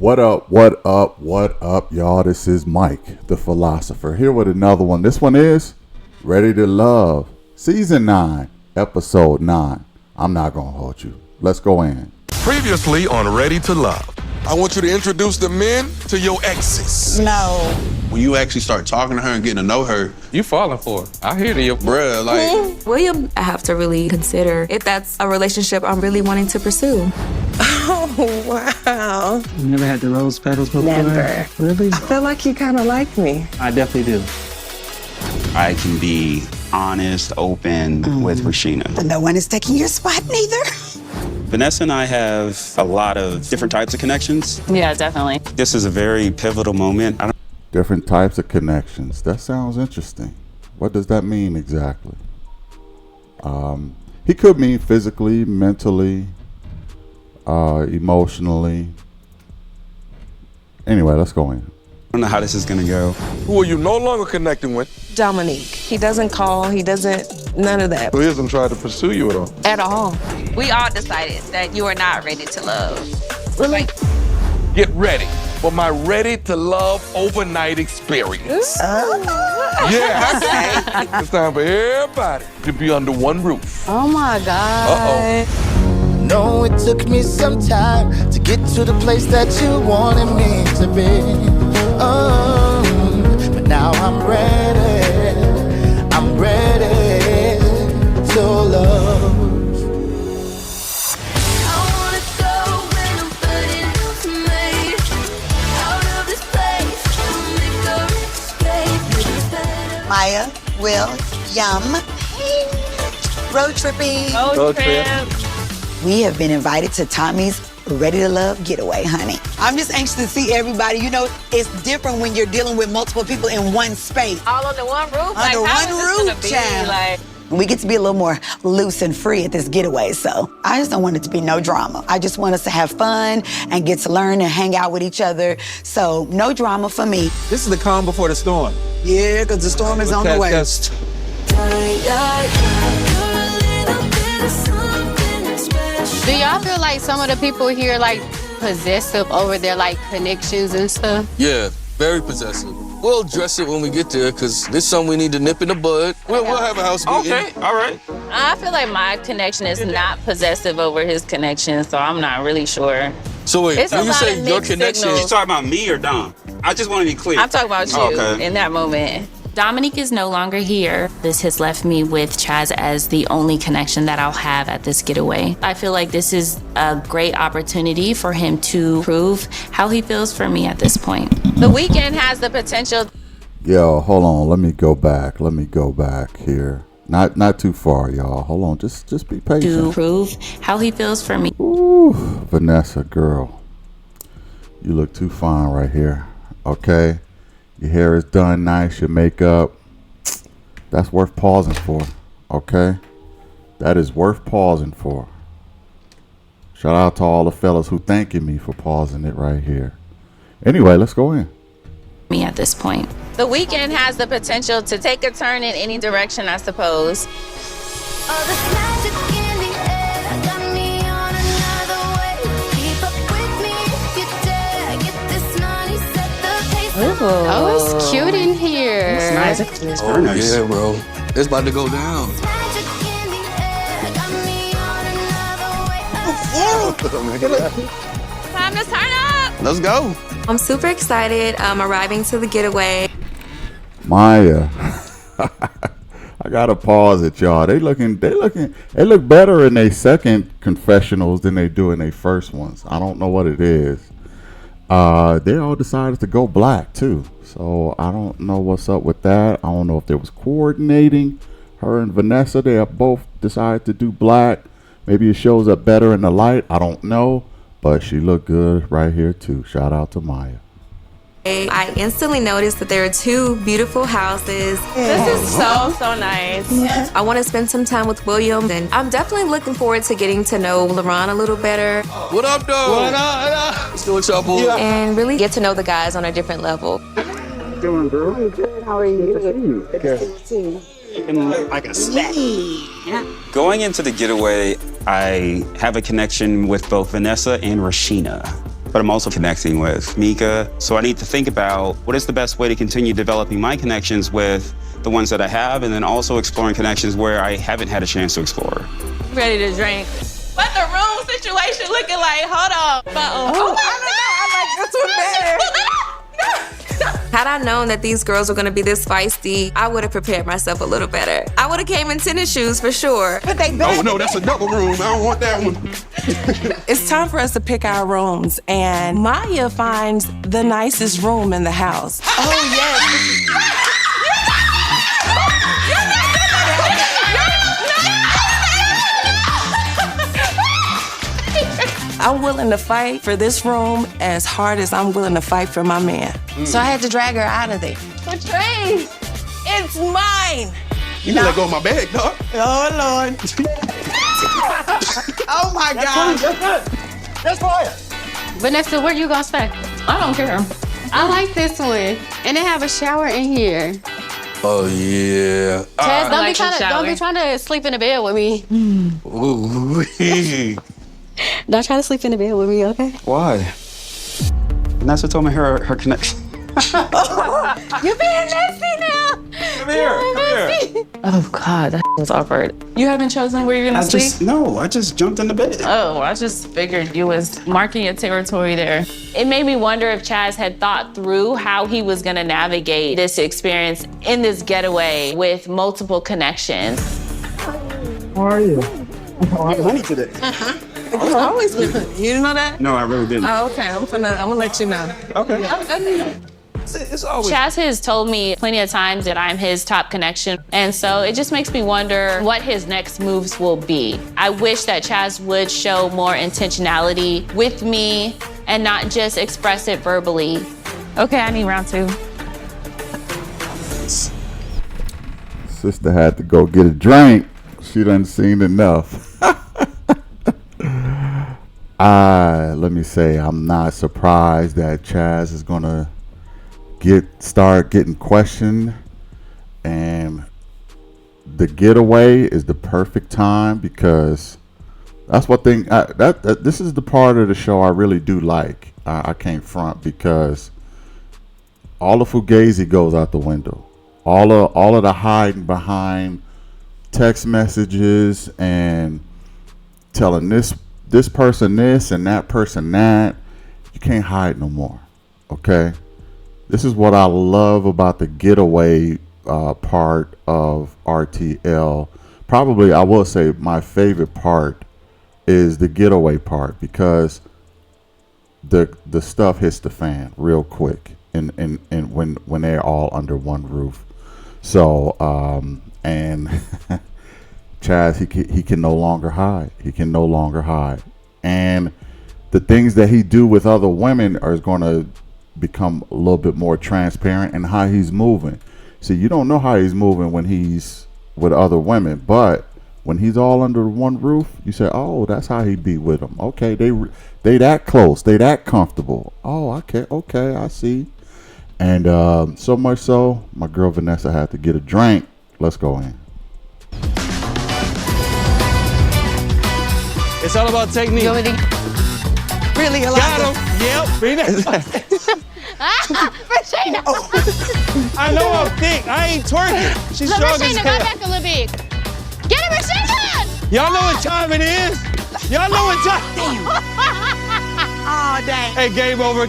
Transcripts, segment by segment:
What up, y'all? This is Mike, the philosopher, here with another one. This one is Ready to Love, Season 9, Episode 9. I'm not going to hold you. Let's go in. Previously on Ready to Love. I want you to introduce the men to your exes. No. When you actually start talking to her and getting to know her, you falling for it. I hear you. Bruh, like... William, I have to really consider if that's a relationship I'm really wanting to pursue. Oh, wow. You never had the rose petals before? Never. Really? I feel like you kind of like me. I definitely do. I can be honest, open with Rashina. No one is taking your spot, neither. Vanessa and I have a lot of different types of connections. Yeah, definitely. This is a very pivotal moment. Different types of connections. That sounds interesting. What does that mean exactly? He could mean physically, mentally, emotionally. Anyway, let's go in. I don't know how this is gonna go. Who are you no longer connecting with? Dominique. He doesn't call. He doesn't, none of that. Who hasn't tried to pursue you at all? At all. We all decided that you are not ready to love. Really? Get ready for my Ready to Love overnight experience. Yeah. Okay. It's time for everybody to be under one roof. Oh my God. No, it took me some time to get to the place that you wanted me to be. Oh, but now I'm ready. I'm ready to love. I wanna go when I'm burning out made out of this place. Make a escape. Maya, Will, Yum. Road tripping. Road trip. We have been invited to Tommy's Ready to Love getaway, honey. I'm just anxious to see everybody. You know, it's different when you're dealing with multiple people in one space. All under one roof? Under like, one how is roof, this gonna child. be? Like, We get to be a little more loose and free at this getaway, so I just don't want it to be no drama. I just want us to have fun and get to learn and hang out with each other. So no drama for me. This is the calm before the storm. Yeah, because the storm is on the way. do y'all feel like some of the people here like possessive over their like connections and stuff? Yeah, very possessive. We'll address it when we get there, because this is something we need to nip in the bud. We'll have a house meeting. Okay, all right. I feel like my connection is not possessive over his connection, so I'm not really sure. So wait, It's a when you lot say of your mixed connection, signals. You talking about me or Dom? I just want to be clear. I'm talking about you Okay. in that moment. Dominique is no longer here. This has left me with Chaz as the only connection that I'll have at this getaway. I feel like this is a great opportunity for him to prove how he feels for me at this point. The weekend has the potential. Yo, hold on. Let me go back here. Not too far, y'all. Hold on. Just be To patient. prove how he feels for me. Ooh, Vanessa, girl. You look too fine right here. Okay? Your hair is done nice, your makeup. That's worth pausing for. Okay? That is worth pausing for. Shout out to all the fellas who thanking me for pausing it right here. Anyway, let's go in. Me at this point. The weekend has the potential to take a turn in any direction, I suppose. All this magic in the air got me on another wave. Keep up with me if you dare. Get this money, set the pace. Oh, it's cute in here. It's nice. It's very nice. Yeah, bro. It's about to go down. Magic in the air got me on another wave. Time to turn up. let's go. I'm super excited. I'm arriving to the getaway. Maya. I gotta pause it, y'all. They look better in their second confessionals than they do in their first ones. I don't know what it is. They all decided to go black too. So I don't know what's up with that. I don't know if there was coordinating. Her and Vanessa, they have both decided to do black. Maybe it shows up better in the light. I don't know. But she looked good right here too. Shout out to Maya. I instantly noticed that there are two beautiful houses. This is so nice. Yeah. I want to spend some time with William, and I'm definitely looking forward to getting to know LaRon a little better. What up, though? What up? What's going on, boy? Yeah. And really get to know the guys on a different level. Doing good. How are you? Good to see you. Like a snack. Going into the getaway, I have a connection with both Vanessa and Rashina. but I'm also connecting with Mika. So I need to think about what is the best way to continue developing my connections with the ones that I have, and then also exploring connections where I haven't had a chance to explore. Ready to drink. What the room situation looking like? Hold on. Oh my God. I like this one better. Had I known that these girls were gonna be this feisty, I would have prepared myself a little better. I would have came in tennis shoes for sure. But they Oh no, that's a double room. I don't want that one. It's time for us to pick our rooms, and Maya finds the nicest room in the house. Oh, yes. I'm willing to fight for this room as hard as I'm willing to fight for my man. So I had to drag her out of there. Patrice, it's mine. You can let go of my bag, dog. Oh, Lord. Oh, my God. That's fire. Vanessa, where you gonna stay? I don't care. I like this one. And they have a shower in here. Oh yeah. Tess, don't like the be trying to sleep in the bed with me. Ooh. Don't try to sleep in the bed with me, okay? Why? Vanessa told me her connection. You're being messy now. Come here. Oh God, that was awkward. You haven't chosen where you're gonna sleep? I just jumped in the bed. Oh, I just figured you was marking your territory there. It made me wonder if Chaz had thought through how he was gonna navigate this experience in this getaway with multiple connections. How are you? Honey today. It's always been. You didn't know that? No, I really didn't. Oh, okay. I'm gonna let you know. Okay. It's always. Chaz has told me plenty of times that I'm his top connection, and so it just makes me wonder what his next moves will be. I wish that Chaz would show more intentionality with me and not just express it verbally. Okay, I need round 2. Sister had to go get a drink. She done seen enough. Let me say, I'm not surprised that Chaz is gonna start getting questioned, and the getaway is the perfect time, because that's what thing that this is the part of the show I really do like. I can't front, because all the fugazi goes out the window. All of the hiding behind text messages and telling this person this and that person that. You can't hide no more. Okay? This is what I love about the getaway part of RTL. Probably, I will say, my favorite part is the getaway part, because the stuff hits the fan real quick, and when they're all under one roof. So and Chaz, he can no longer hide. He can no longer hide, and the things that he do with other women are going to become a little bit more transparent, and how he's moving. See, you don't know how he's moving when he's with other women, but when he's all under one roof, you say, "Oh, that's how he be with them." Okay, they that close, they that comfortable. Oh, okay, I see. And so much so, my girl Vanessa had to get a drink. Let's go in. It's all about technique. You want me to Really, a lot. Got him. Yep. Regina! I know I'm thick. I ain't twerking. She's Look, strong as Regina, go hell. back a little bit. Get it, Regina! Y'all know what time it is? Y'all know what time? Oh, dang. Hey, game over.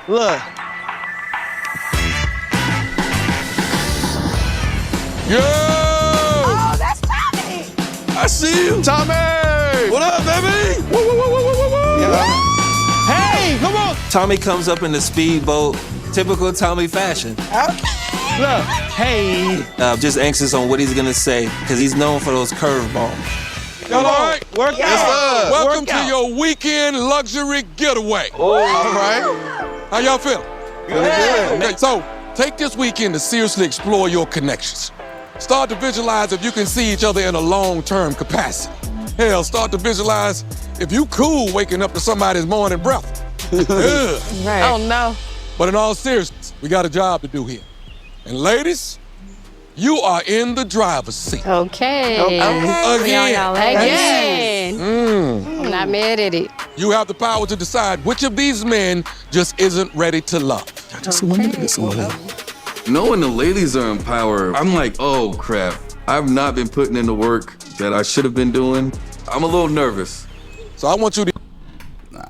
Look. Yo! Oh, that's Tommy. I see you. Tommy! What up, baby? Woo, woo, woo, woo, woo, woo. Hey, come on. Tommy comes up in the speedboat, typical Tommy fashion. Look, hey. Just anxious on what he's gonna say, because he's known for those curveballs. All right. Work Yes, out. sir. Welcome Work to out. your weekend luxury getaway. Oh. All right. How y'all feeling? Good. Okay, so take this weekend to seriously explore your connections. Start to visualize if you can see each other in a long-term capacity. Hell, start to visualize if you cool waking up to somebody's morning breath. Yeah. Right. Oh no. But in all seriousness, we got a job to do here. And ladies, you are in the driver's seat. Okay. Again. Again. not mad at it. You have the power to decide which of these men just isn't ready to love. Just eliminate this one. Knowing the ladies are in power, I'm like, oh crap. I've not been putting in the work that I should have been doing. I'm a little nervous. So I want you to...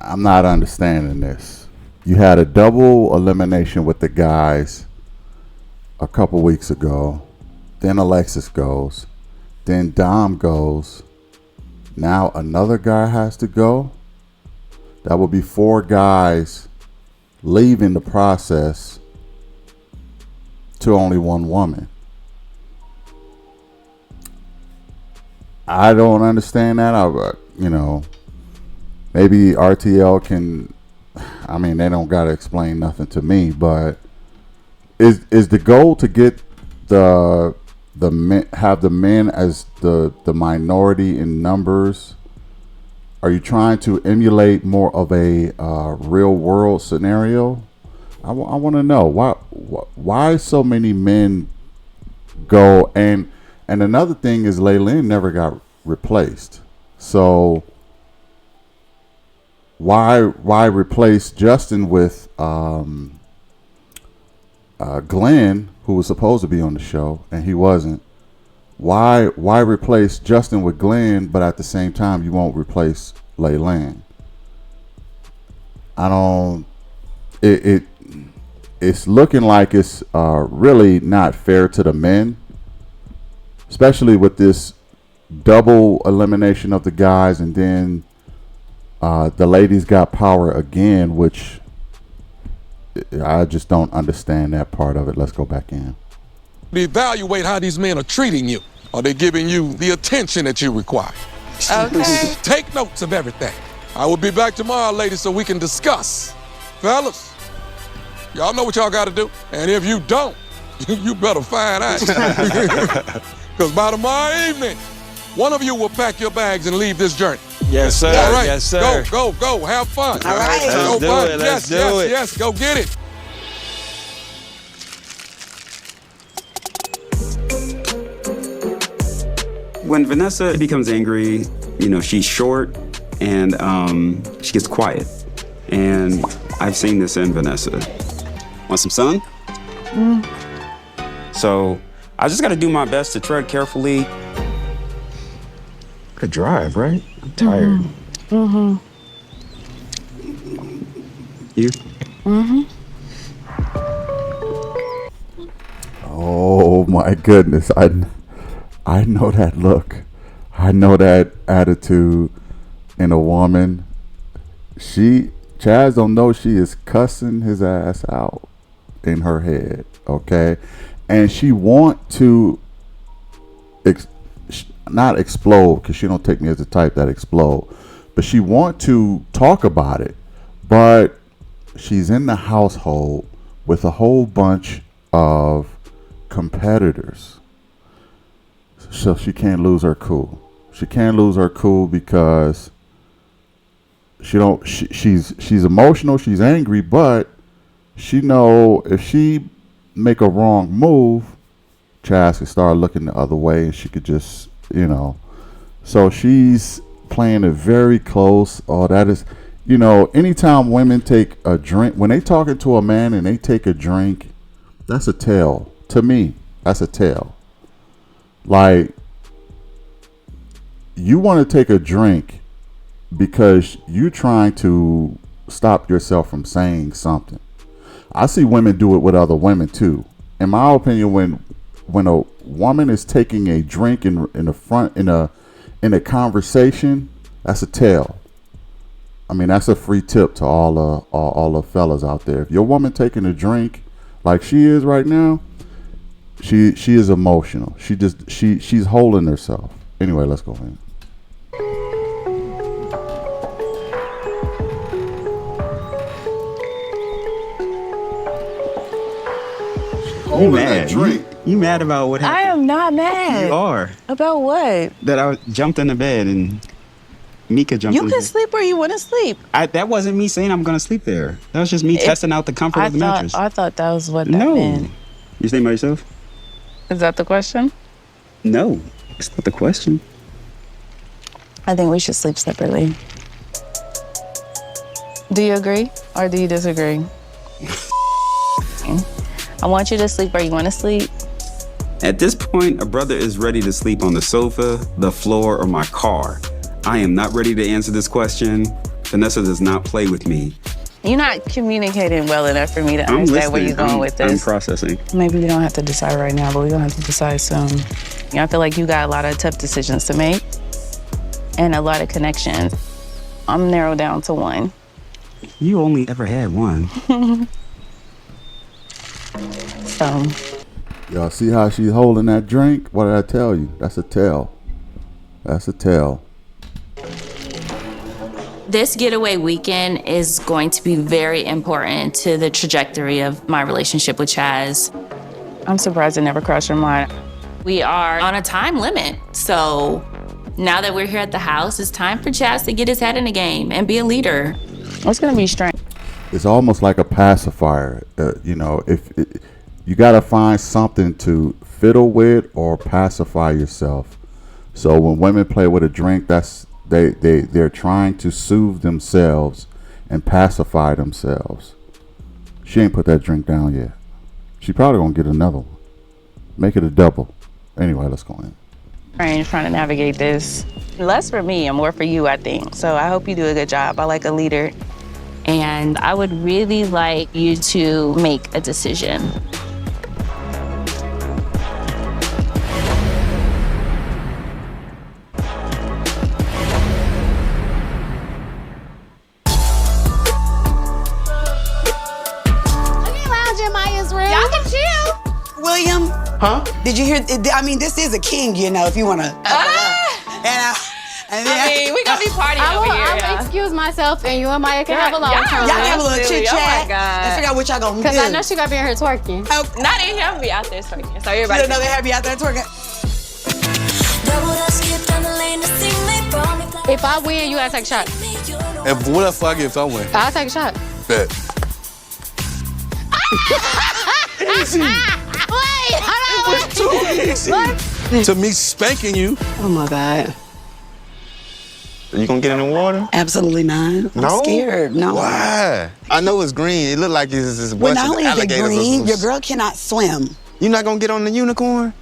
I'm not understanding this. You had a double elimination with the guys a couple weeks ago. Then Alexis goes. Then Dom goes. Now another guy has to go. That would be 4 guys leaving the process to only 1 woman. I don't understand that. Maybe RTL can. I mean, they don't gotta explain nothing to me. But is the goal to get the men, have the men as the minority in numbers? Are you trying to emulate more of a real world scenario? I want to know why so many men go, and another thing is Laylin never got replaced. So why replace Justin with Glenn, who was supposed to be on the show and he wasn't? Why replace Justin with Glenn, but at the same time you won't replace Laylin? I don't. It's looking like it's really not fair to the men, especially with this double elimination of the guys, and then the ladies got power again, which I just don't understand that part of it. Let's go back in. Evaluate how these men are treating you. Are they giving you the attention that you require? Okay. Take notes of everything. I will be back tomorrow, ladies, so we can discuss. Fellas, y'all know what y'all got to do. And if you don't, you better find out. Because by tomorrow evening, one of you will pack your bags and leave this journey. Yes, sir. All right. Yes, sir. Go. Have fun. All right. Let's do it. Let's do it. Yes. Go get it. When Vanessa becomes angry, she's short and she gets quiet. And I've seen this in Vanessa. Want some sun? So I just got to do my best to tread carefully. Could drive, right? I'm tired. Mm-hmm. You? Mm-hmm. Oh my goodness. I know that look. I know that attitude in a woman. Chaz don't know she is cussing his ass out in her head, okay? And she want to not explode, because she don't take me as the type that explode, but she want to talk about it. But she's in the household with a whole bunch of competitors, so she can't lose her cool. She can't lose her cool because she's emotional, she's angry, but she know if she make a wrong move, Chaz could start looking the other way, and she could just, so she's playing it very close. Oh, that is, anytime women take a drink, when they talking to a man and they take a drink, that's a tell. To me, that's a tell. Like, you want to take a drink because you're trying to stop yourself from saying something. I see women do it with other women too. In my opinion, when a woman is taking a drink in a conversation, that's a tell. I mean, that's a free tip to all the fellas out there. If your woman taking a drink like she is right now, she is emotional. She's holding herself. Anyway, let's go in. You mad? You mad about what happened? I am not mad. You are. About what? That I jumped in the bed and Mika jumped in You the can bed. sleep where you want to sleep. That wasn't me saying I'm going to sleep there. That was just me testing out the comfort of the mattress. I thought that was what that No. meant. You staying by yourself? Is that the question? No. It's not the question. I think we should sleep separately. Do you agree or do you disagree? I want you to sleep where you want to sleep. At this point, a brother is ready to sleep on the sofa, the floor, or my car. I am not ready to answer this question. Vanessa does not play with me. You're not communicating well enough for me to understand where you're going with this. I'm processing. Maybe we don't have to decide right now, but we're gonna have to decide soon. I feel like you got a lot of tough decisions to make and a lot of connections. I'm narrowed down to one. You only ever had one. So. Y'all see how she's holding that drink? What did I tell you? That's a tell. That's a tell. This getaway weekend is going to be very important to the trajectory of my relationship with Chaz. I'm surprised it never crossed your mind. We are on a time limit, so now that we're here at the house, it's time for Chaz to get his head in the game and be a leader. It's gonna be strange. It's almost like a pacifier. You gotta find something to fiddle with or pacify yourself. So when women play with a drink, that's they're trying to soothe themselves and pacify themselves. She ain't put that drink down yet. She probably gonna get another one. Make it a double. Anyway, let's go in. Trying to navigate this. Less for me and more for you, I think. So I hope you do a good job. I like a leader. And I would really like you to make a decision. William? Huh? Did you hear? I mean, this is a king, you know, if you want to. We gonna be partying over here. I will excuse myself, and you and Maya can have a long time. Y'all have a little chit chat. Oh my God. And figure out what y'all gonna do. Because I know she gonna be in here twerking. Not in here, I'm gonna be out there twerking. So everybody. You know they have you out there twerking. If I win, you gotta take a shot. And what if I win? I'll take a shot. Bet. Easy. Wait, hold on. It was too easy. What? To me spanking you. Oh my God. You gonna get in the water? Absolutely not. I'm scared. No. Why? I know it's green. It look like it's a Well, bunch not of only is it alligators. green, your girl cannot swim. You not gonna get on the unicorn?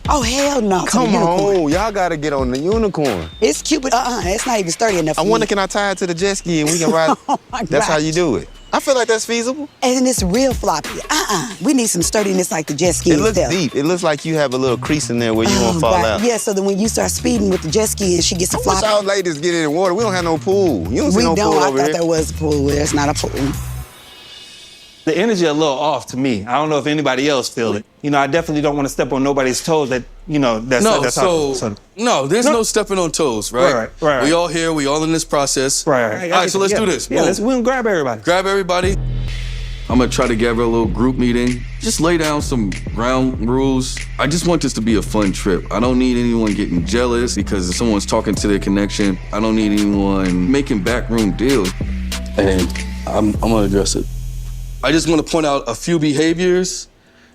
Oh, hell no. Come on, y'all gotta get on the unicorn. It's cute, but it's not even sturdy enough I for wonder, me. can I tie it to the jet ski and we can ride? Oh my That's how gosh. you do it. I feel like that's feasible. And it's real floppy. We need some sturdiness like the jet ski It and looks stuff. deep. It looks like you have a little crease in there where you won't fall God. out. Yeah, so then when you start speeding with the jet ski and she gets a I wish flop. y'all ladies get in the water. We don't have no pool. You don't see We no don't. pool I over thought here. there was a pool. There's not a pool. The energy a little off to me. I don't know if anybody else feel it. You know, I definitely don't want to step on nobody's toes. That that's no, there's no stepping on toes, right? Right. We all here. We all in this process. Right. All right, so let's do this. Yeah, Boom. we'll grab everybody. Grab everybody. I'm gonna try to gather a little group meeting. Just lay down some ground rules. I just want this to be a fun trip. I don't need anyone getting jealous because if someone's talking to their connection. I don't need anyone making backroom deals. And I'm gonna address it. I just want to point out a few behaviors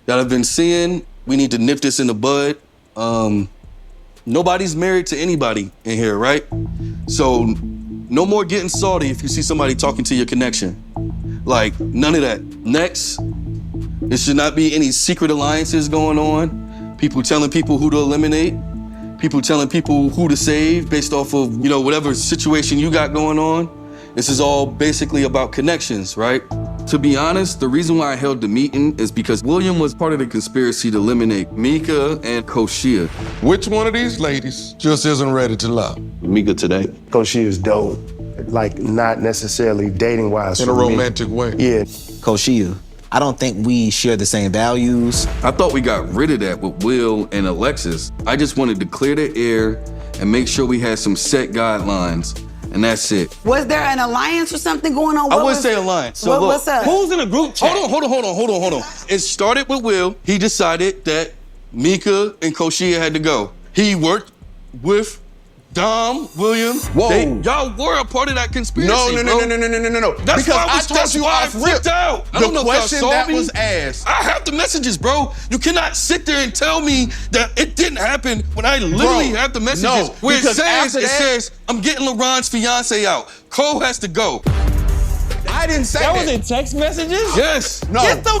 that I've been seeing. We need to nip this in the bud. Nobody's married to anybody in here, right? So no more getting salty if you see somebody talking to your connection. Like, none of that. Next, there should not be any secret alliances going on. People telling people who to eliminate. People telling people who to save based off of, whatever situation you got going on. This is all basically about connections, right? To be honest, the reason why I held the meeting is because William was part of the conspiracy to eliminate Mika and Koshia. Which one of these ladies just isn't ready to love? Mika today. Koshia is dope. Like, not necessarily dating-wise. In a romantic way. Yeah. Koshia, I don't think we share the same values. I thought we got rid of that with Will and Alexis. I just wanted to clear the air and make sure we had some set guidelines. And that's it. Was there an alliance or something going on? I wouldn't say alliance. So look, what's up? Who's in a group chat? Hold on. It started with Will. He decided that Mika and Koshia had to go. He worked with Dom, William. Whoa. Y'all were a part of that conspiracy. No. That's Because why I told you I off flipped rip. out. I The don't know question if y'all saw that me. was asked. I have the messages, bro. You cannot sit there and tell me that it didn't happen when I literally have the messages. no, where it because after says, that- I'm getting LeBron's fiance out. Cole has to go. I didn't say That that. was in text messages? Yes. No. Get the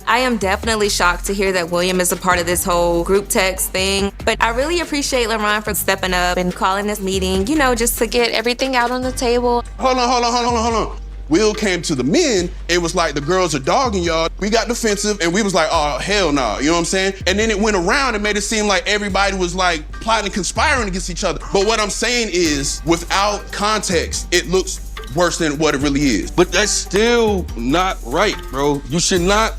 I am definitely shocked to hear that William is a part of this whole group text thing, but I really appreciate LaRon for stepping up and calling this meeting, you know, just to get everything out on the table. Hold on. Will came to the men, it was like the girls are dogging y'all. We got defensive and we was like, oh, hell no, you know what I'm saying? And then it went around and made it seem like everybody was like plotting and conspiring against each other. But what I'm saying is, without context, it looks worse than what it really is. But that's still not right, bro. You should not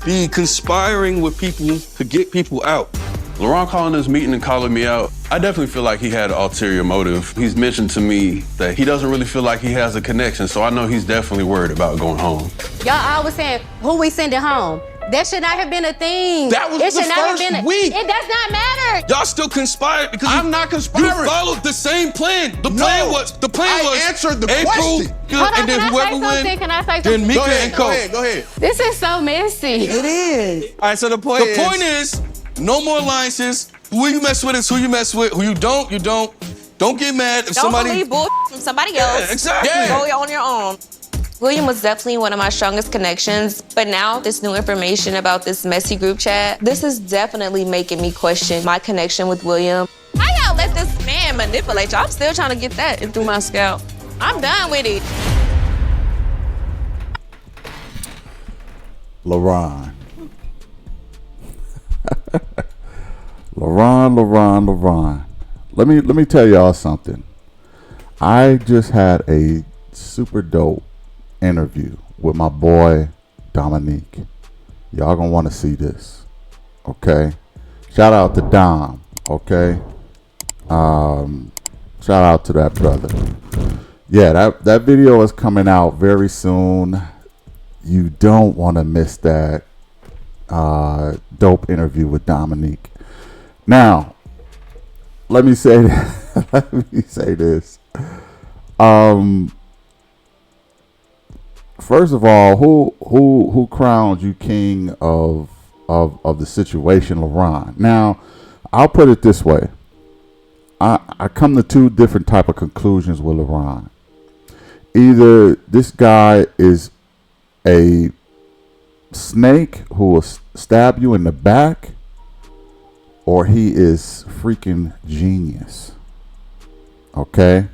be conspiring with people to get people out. LaRon calling this meeting and calling me out, I definitely feel like he had an ulterior motive. He's mentioned to me that he doesn't really feel like he has a connection, so I know he's definitely worried about going home. Y'all always saying, who we sending home? That should not have been a thing. That was it the should not have first been week. It does not matter. Y'all still conspired because I'm not conspiring. You followed the same plan. The plan was I answered the April, question. Hold on, and then can I whoever say win, something? Can I say then something? Mika and Co. Go ahead. This is so messy. It is. All right, so the point is, no more alliances. Who you mess with is who you mess with. Who you don't, you don't. Don't get mad if Don't somebody. believe bull from somebody else. Yeah, exactly. Go on your own. William was definitely one of my strongest connections, but now this new information about this messy group chat, this is definitely making me question my connection with William. How y'all let this man manipulate y'all? I'm still trying to get that in through my scalp. I'm done with it. LaRon. LaRon. Let me tell y'all something. I just had a super dope interview with my boy Dominique. Y'all gonna want to see this. Okay. Shout out to Dom. Okay. Shout out to that brother. Yeah, that video is coming out very soon. You don't want to miss that dope interview with Dominique. Now, let me say this. First of all, who crowned you king of the situation, LaRon? Now, I'll put it this way. I come to two different type of conclusions with LaRon. Either this guy is a snake who will stab you in the back, or he is freaking genius. Okay?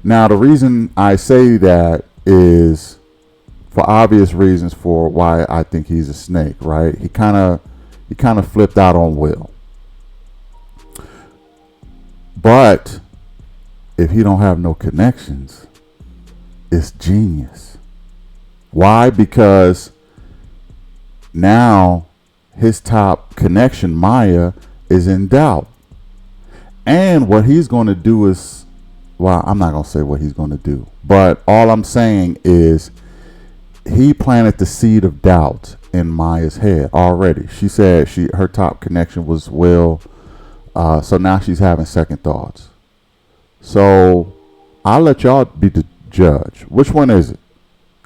Now, the reason I say that is for obvious reasons for why I think he's a snake, right? He kind of flipped out on Will. But if he don't have no connections, it's genius. Why? Because now his top connection, Maya, is in doubt. And what he's going to do is, well, I'm not going to say what he's going to do, but all I'm saying is he planted the seed of doubt in Maya's head already. She said her top connection was Will. So now she's having second thoughts. So I'll let y'all be the judge. Which one is it?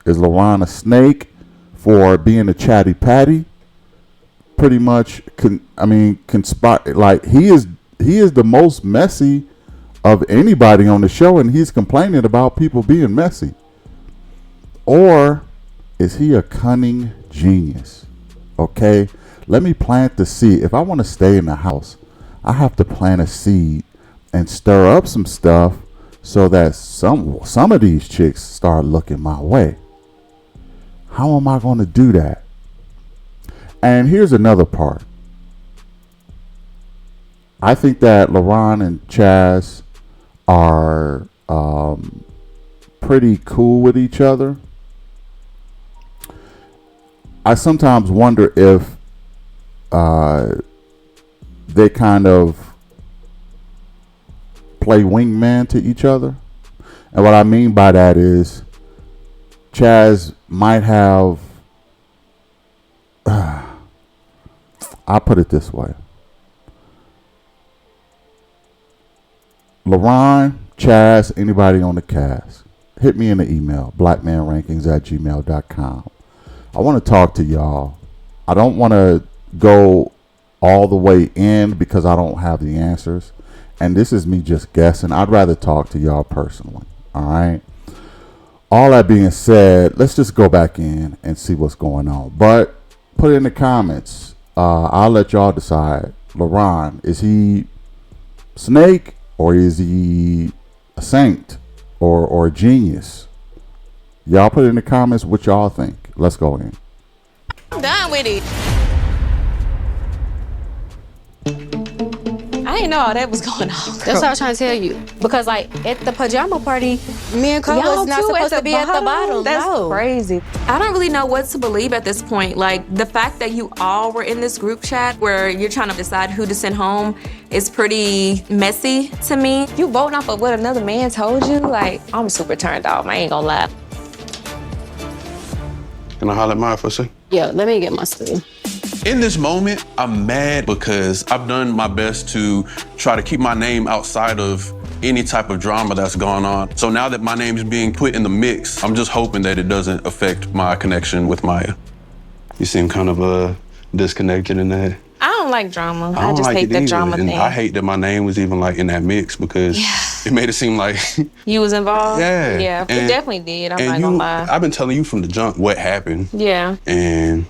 Is LaRon a snake for being a chatty patty? Pretty much, conspire. Like he is the most messy of anybody on the show, and he's complaining about people being messy. Or is he a cunning genius? Okay, let me plant the seed. If I want to stay in the house, I have to plant a seed and stir up some stuff so that some of these chicks start looking my way. How am I going to do that? And here's another part. I think that LaRon and Chaz are pretty cool with each other. I sometimes wonder if they kind of play wingman to each other. And what I mean by that is Chaz might have, I'll put it this way. LaRon, Chaz, anybody on the cast, hit me in the email, blackmanrankings@gmail.com. I want to talk to y'all. I don't want to go all the way in because I don't have the answers. And this is me just guessing. I'd rather talk to y'all personally. All right. all that being said, let's just go back in and see what's going on. But put it in the comments. I'll let y'all decide. LaRon, is he Snake or is he a saint or a genius? Y'all put it in the comments what y'all think. Let's go in. I'm done with it. I didn't know all that was going on. That's what I was trying to tell you. Because like at the pajama party, me and Cole was not supposed to be at the bottom. That's No. crazy. I don't really know what to believe at this point. Like the fact that you all were in this group chat where you're trying to decide who to send home is pretty messy to me. You voting off of what another man told you? Like, I'm super turned off. I ain't gonna lie. Can I holler at mine for a second? Yeah, let me get my stuff. In this moment, I'm mad because I've done my best to try to keep my name outside of any type of drama that's going on. So now that my name is being put in the mix, I'm just hoping that it doesn't affect my connection with Maya. You seem kind of disconnected in that. I don't like drama. I don't just like hate it the either. drama And thing. I hate that my name was even like in that mix because it made it seem like You was involved? Yeah. Yeah, it And- definitely did. I'm not and gonna you, lie. I've been telling you from the jump what happened. Yeah. And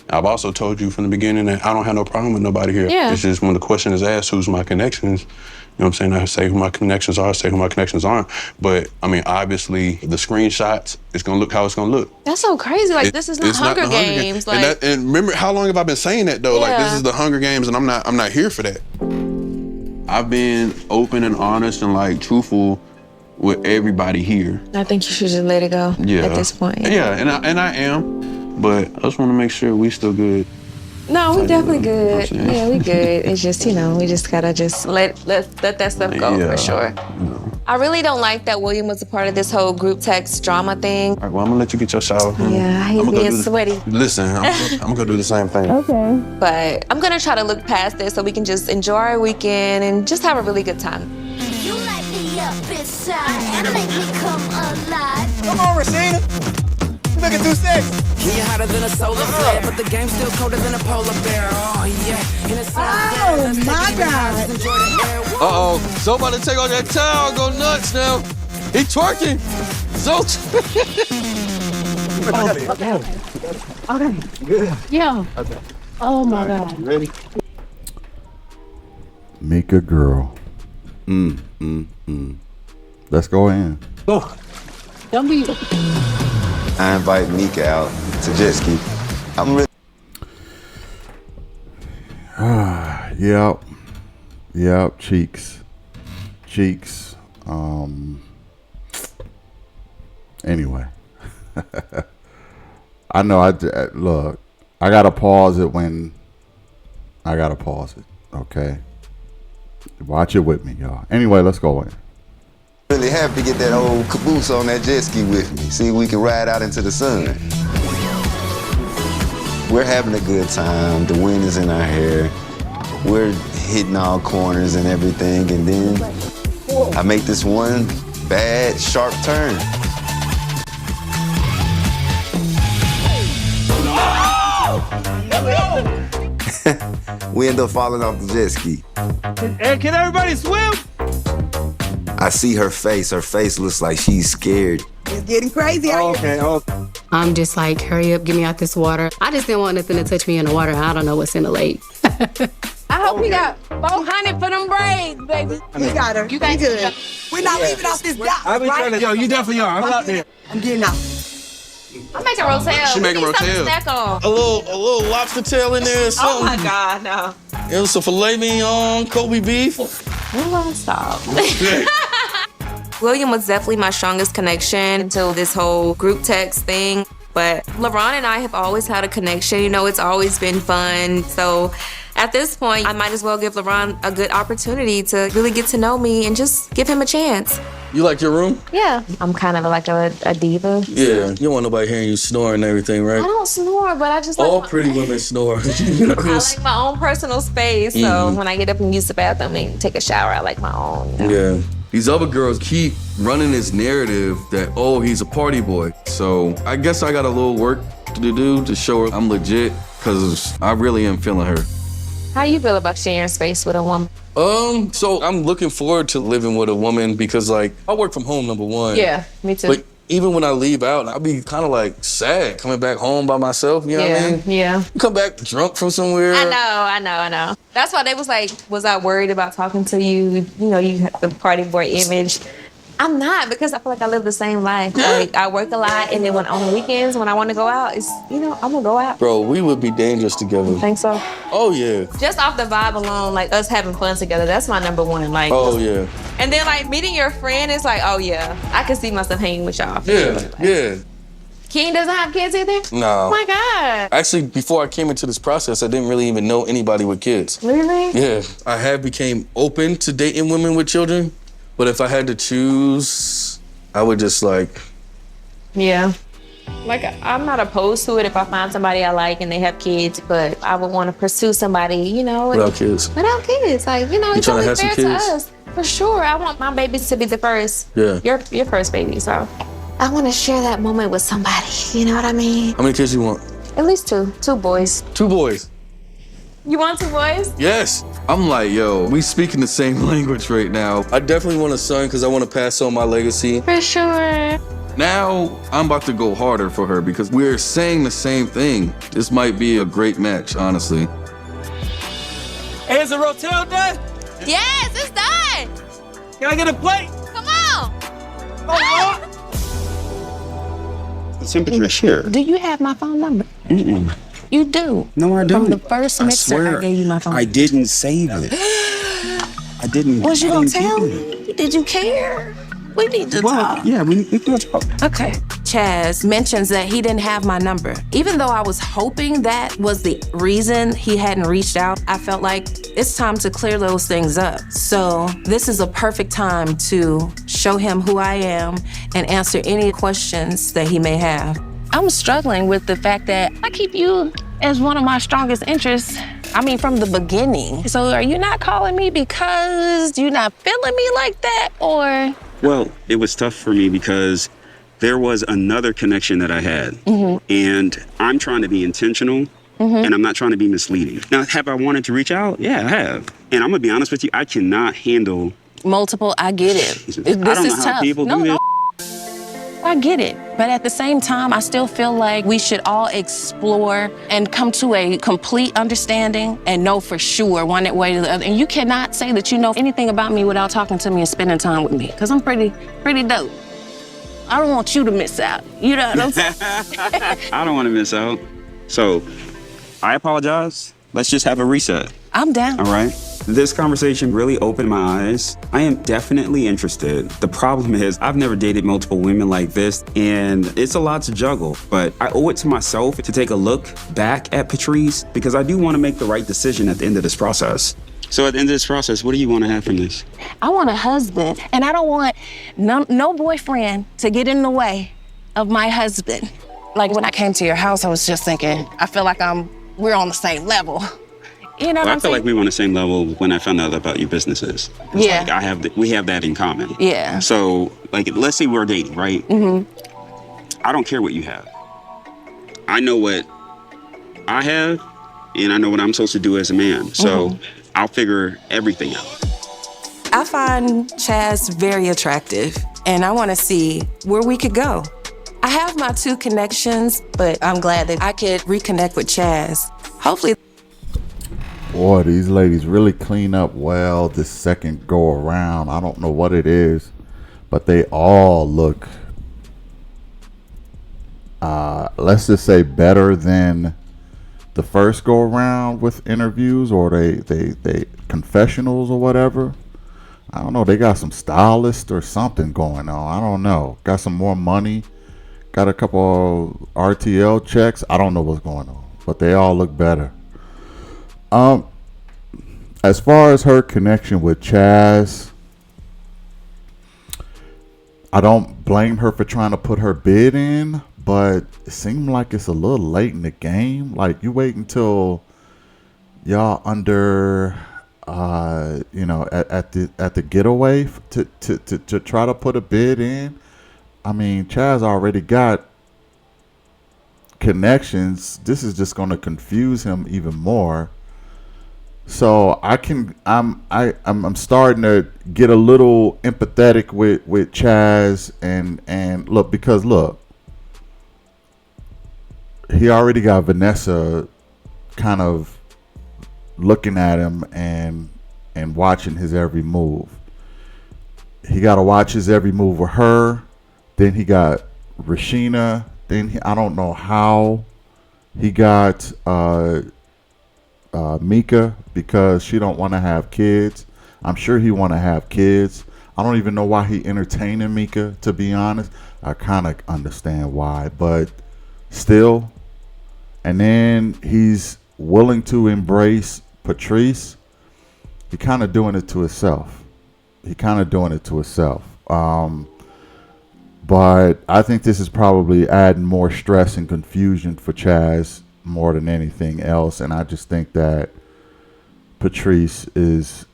I've also told you from the beginning that I don't have no problem with nobody here. Yeah. It's just when the question is asked, who's my connections? You know what I'm saying? I say who my connections are, say who my connections aren't. But I mean, obviously, the screenshots, it's gonna look how it's gonna look. That's so crazy. Like, It- this is not it's Hunger the Games. Like, and remember, how long have I been saying that though? Like, this Yeah. is the Hunger Games, and I'm not here for that. I've been open and honest and like truthful with everybody here. I think you should just let it go Yeah. at this point. Yeah, and I am, but I just want to make sure we still good. No, we definitely good. You know what I'm saying? Yeah, we good. It's just, we just gotta just let that stuff go Yeah. for sure. I really don't like that William was a part of this whole group text drama thing. All right, well, I'm gonna let you get your shower. Yeah, I hate I'ma go being do the- sweaty. Listen, I'm gonna do the same thing. Okay. But I'm gonna try to look past this so we can just enjoy our weekend and just have a really good time. You light me up inside and make me come alive. Come on, Rashida. You looking too sexy. Yeah, hotter than a solar flare, but the game's still colder than a polar bear. Oh yeah, and it's Oh, my God. Uh-oh, somebody take off that towel, go nuts now. He twerking. So Okay. Good. Yeah. Okay. Oh my God. Ready? Mika girl. Let's go in. Go. Don't be. I invite Mika out to jet ski. I'm really. Yep, cheeks. Anyway. I know look, I gotta pause it when I gotta pause it, okay? Watch it with me, y'all. Anyway, let's go in. Really happy to get that old caboose on that jet ski with me. See if we can ride out into the sun. We're having a good time. The wind is in our hair. We're hitting all corners and everything. And then I make this one bad, sharp turn. We end up falling off the jet ski. Hey, can everybody swim? I see her face. Her face looks like she's scared. It's getting crazy out here. Okay. I'm just like, hurry up, get me out this water. I just didn't want nothing to touch me in the water. I don't know what's in the lake. I hope we got 400 for them braids, baby. You got her. You got good. We're not leaving off this dock, I've been right? trying to. Yo, you definitely are. I'm out there. I'm getting out. I'm making rotel. She making We need something to rotel. snack on. a little lobster tail in there or Oh something. my God, no. It was some filet mignon, Kobe beef. Stop. William was definitely my strongest connection until this whole group text thing. But LaRon and I have always had a connection. It's always been fun. So at this point, I might as well give LaRon a good opportunity to really get to know me and just give him a chance. You like your room? Yeah. I'm kind of like a diva. Yeah. You don't want nobody hearing you snore and everything, I right? don't snore, but I just like All my, pretty women snore. I like my own personal space. So Mhm. when I get up and use the bathroom and take a shower, I like my own. Yeah. These other girls keep running this narrative that, oh, he's a party boy. So I guess I got a little work to do to show her I'm legit, because I really am feeling her. How you feel about sharing space with a woman? So I'm looking forward to living with a woman because, like, I work from home, number one. Yeah, me too. But even when I leave out, I'll be kind of like sad coming back home by myself. You know what I mean? Yeah. You come back drunk from somewhere. I know. That's why they was like, was I worried about talking to you? You know, you have the party boy image. I'm not, because I feel like I live the same life. Like, I work a lot, and then when on the weekends, when I want to go out, it's, you know, I'm gonna go out. Bro, we would be dangerous together. You think so? Oh, yeah. Just off the vibe alone, like us having fun together, that's my number one. Like, oh, yeah. And then like meeting your friend is like, oh yeah, I can see myself hanging with y'all. Yeah. King doesn't have kids either? No. Oh my God. Actually, before I came into this process, I didn't really even know anybody with kids. Really? Yeah. I have became open to dating women with children, but if I had to choose, I would just like... Yeah. Like, I'm not opposed to it if I find somebody I like and they have kids, but I would want to pursue somebody, you know. Without kids. Without kids. Like, you know, You it's tryna only have some fair to kids? us. For sure. I want my babies to be the first. Yeah. Your first baby, so. I want to share that moment with somebody, you know what I mean? How many kids you want? At least two. 2 boys. 2 boys. You want 2 boys? Yes. I'm like, yo, we speaking the same language right now. I definitely want a son because I want to pass on my legacy. For sure. Now, I'm about to go harder for her because we're saying the same thing. This might be a great match, honestly. Hey, is the rotel done? Yes, it's done. Can I get a plate? Come on. The temperature is here. Do you have my phone number? Mm-mm. You do. No, I don't. From the first mixer, I gave you my phone. I didn't save it. I didn't. Was you I gonna didn't tell give me? Did you care? We need to Well, talk. yeah, we can talk. Okay. Chaz mentions that he didn't have my number. Even though I was hoping that was the reason he hadn't reached out, I felt like it's time to clear those things up. So this is a perfect time to show him who I am and answer any questions that he may have. I'm struggling with the fact that I keep you as one of my strongest interests. I mean, from the beginning. So are you not calling me because you're not feeling me like that, or? Well, it was tough for me because there was another connection that I had. Mm-hmm. And I'm trying to be intentional, and I'm not trying to be misleading. Now, have I wanted to reach out? Yeah, I have. And I'm gonna be honest with you, I cannot handle... Multiple, I get it. This I don't know is how tough. people do this. I get it. But at the same time, I still feel like we should all explore and come to a complete understanding and know for sure one way or the other. And you cannot say that you know anything about me without talking to me and spending time with me, because I'm pretty dope. I don't want you to miss out. You know what I'm saying? I don't want to miss out. So, I apologize. Let's just have a reset. I'm down. All right? This conversation really opened my eyes. I am definitely interested. The problem is I've never dated multiple women like this, and it's a lot to juggle, but I owe it to myself to take a look back at Patrice because I do want to make the right decision at the end of this process. So at the end of this process, what do you want to have from this? I want a husband, and I don't want no boyfriend to get in the way of my husband. Like when I came to your house, I was just thinking, I feel like we're on the same level. You know what I I'm feel saying? like we were on the same level when I found out about your businesses. It's Yeah. like we have that in common. Yeah. So, like, let's say we're dating, right? Mm-hmm. I don't care what you have. I know what I have, and I know what I'm supposed to do as a man. So, I'll figure everything out. I find Chaz very attractive, and I want to see where we could go. I have my 2 connections, but I'm glad that I could reconnect with Chaz. Hopefully. Boy, these ladies really clean up well this second go around. I don't know what it is, but they all look, let's just say, better than the first go around with interviews, or they confessionals or whatever. I don't know. They got some stylist or something going on. I don't know. Got some more money. Got a couple RTL checks. I don't know what's going on, but they all look better. As far as her connection with Chaz, I don't blame her for trying to put her bid in, but it seemed like it's a little late in the game. Like, you wait until y'all under, at the getaway to try to put a bid in. I mean, Chaz already got connections. This is just going to confuse him even more. So I'm starting to get a little empathetic with Chaz and look, he already got Vanessa kind of looking at him and watching his every move. He got to watch his every move with her. Then he got Rashina. Then I don't know how he got Mika, because she don't want to have kids. I'm sure he want to have kids. I don't even know why he entertaining Mika, to be honest. I kind of understand why, but still. And then he's willing to embrace Patrice. He kind of doing it to himself. But I think this is probably adding more stress and confusion for Chaz more than anything else. And I just think that Patrice is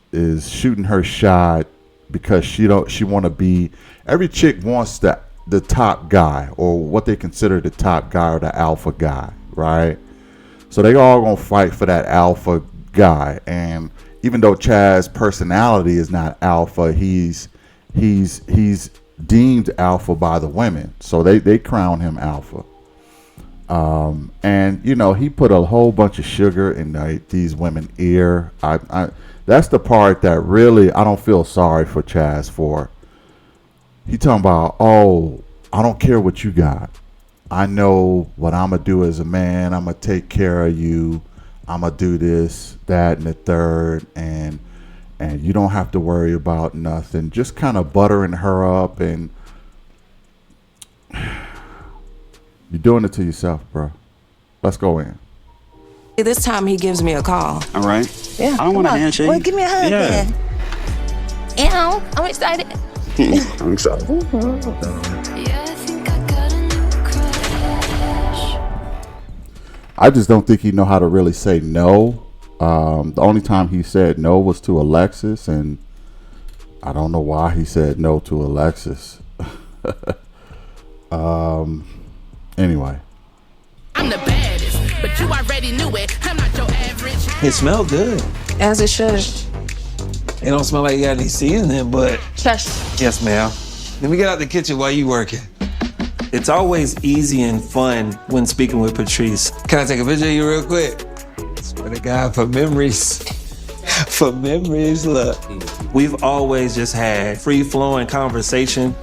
shooting her shot because she want to be, every chick wants the top guy, or what they consider the top guy or the alpha guy, right? So they all gonna fight for that alpha guy. And even though Chaz's personality is not alpha, he's deemed alpha by the women, so they crown him alpha. And you know, he put a whole bunch of sugar in these women's ear. That's the part that really I don't feel sorry for Chaz for. He talking about, oh, I don't care what you got. I know what I'm gonna do as a man. I'm gonna take care of you. I'm gonna do this, that, and the third, and you don't have to worry about nothing. Just kind of buttering her up, and you're doing it to yourself, bro. Let's go in. This time he gives me a call. All right. Yeah. I don't want a handshake. Well, give me a hug then. Ew, I'm excited. I'm excited. I just don't think he know how to really say no. The only time he said no was to Alexis, and I don't know why he said no to Alexis. Anyway. I'm the baddest, but you already knew it. I'm not your average. It smelled good. As it should. It don't smell like you got any seasoning, but Shush. yes, ma'am. Let me get out the kitchen while you working. It's always easy and fun when speaking with Patrice. Can I take a picture of you real quick? Swear to God, for memories. For memories, look. We've always just had free-flowing conversation.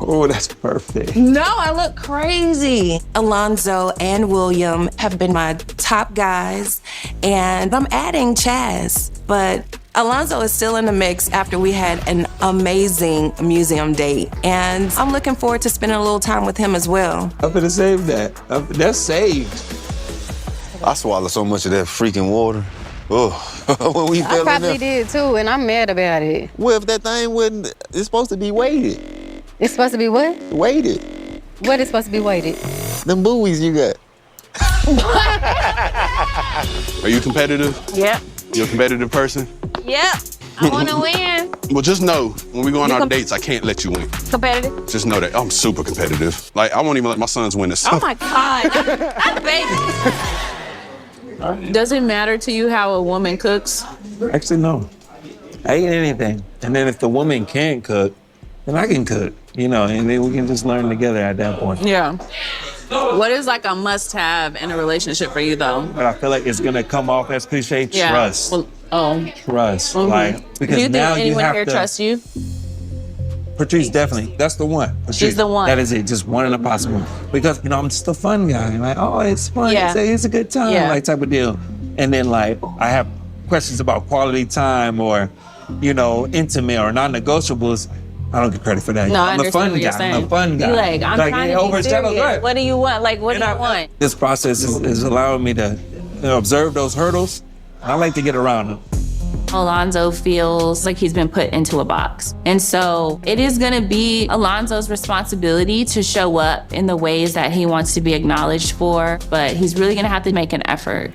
Oh, that's perfect. No, I look crazy. Alonzo and William have been my top guys, and I'm adding Chaz, but Alonzo is still in the mix after we had an amazing museum date, and I'm looking forward to spending a little time with him as well. I'm gonna save that. That's saved. I swallowed so much of that freaking water. Oh, when we I fell in probably there. did too, and I'm mad about it. Well, if that thing wasn't, it's supposed to be weighted. It's supposed to be what? Weighted. What is supposed to be weighted? Them buoys you got. Are you competitive? Yep. You a competitive person? Yep. I want to win. Well, just know, when we go on You our com- dates, I can't let you win. Competitive. Just know that I'm super competitive. Like, I won't even let my sons win this. Oh my God. I'm baby. Does it matter to you how a woman cooks? Actually, no. I eat anything. And then if the woman can't cook, then I can cook, you know, and then we can just learn together at that point. Yeah. What is like a must-have in a relationship for you, though? But I feel like it's gonna come off as cliche, Yeah. trust. Well, Trust. Mhm. Like, because Do you now think anyone you have here to. trusts you? Patrice, definitely. That's the one. Patrice. She's the one. That is it. Just one in a possible. Because, you know, I'm just a fun guy. Like, oh, it's fun. Yeah. It's a good time, Yeah. like type of deal. And then, like, I have questions about quality time or, you know, intimate or non-negotiables. I don't get credit for that. No, I I'm a understand fun what you're guy. saying. I'm a fun guy. You like, I'm trying it to be overshadows serious. right. What do you want? Like, what do you want? This process is allowing me to observe those hurdles. I like to get around them. Alonzo feels like he's been put into a box. And so it is gonna be Alonzo's responsibility to show up in the ways that he wants to be acknowledged for, but he's really gonna have to make an effort.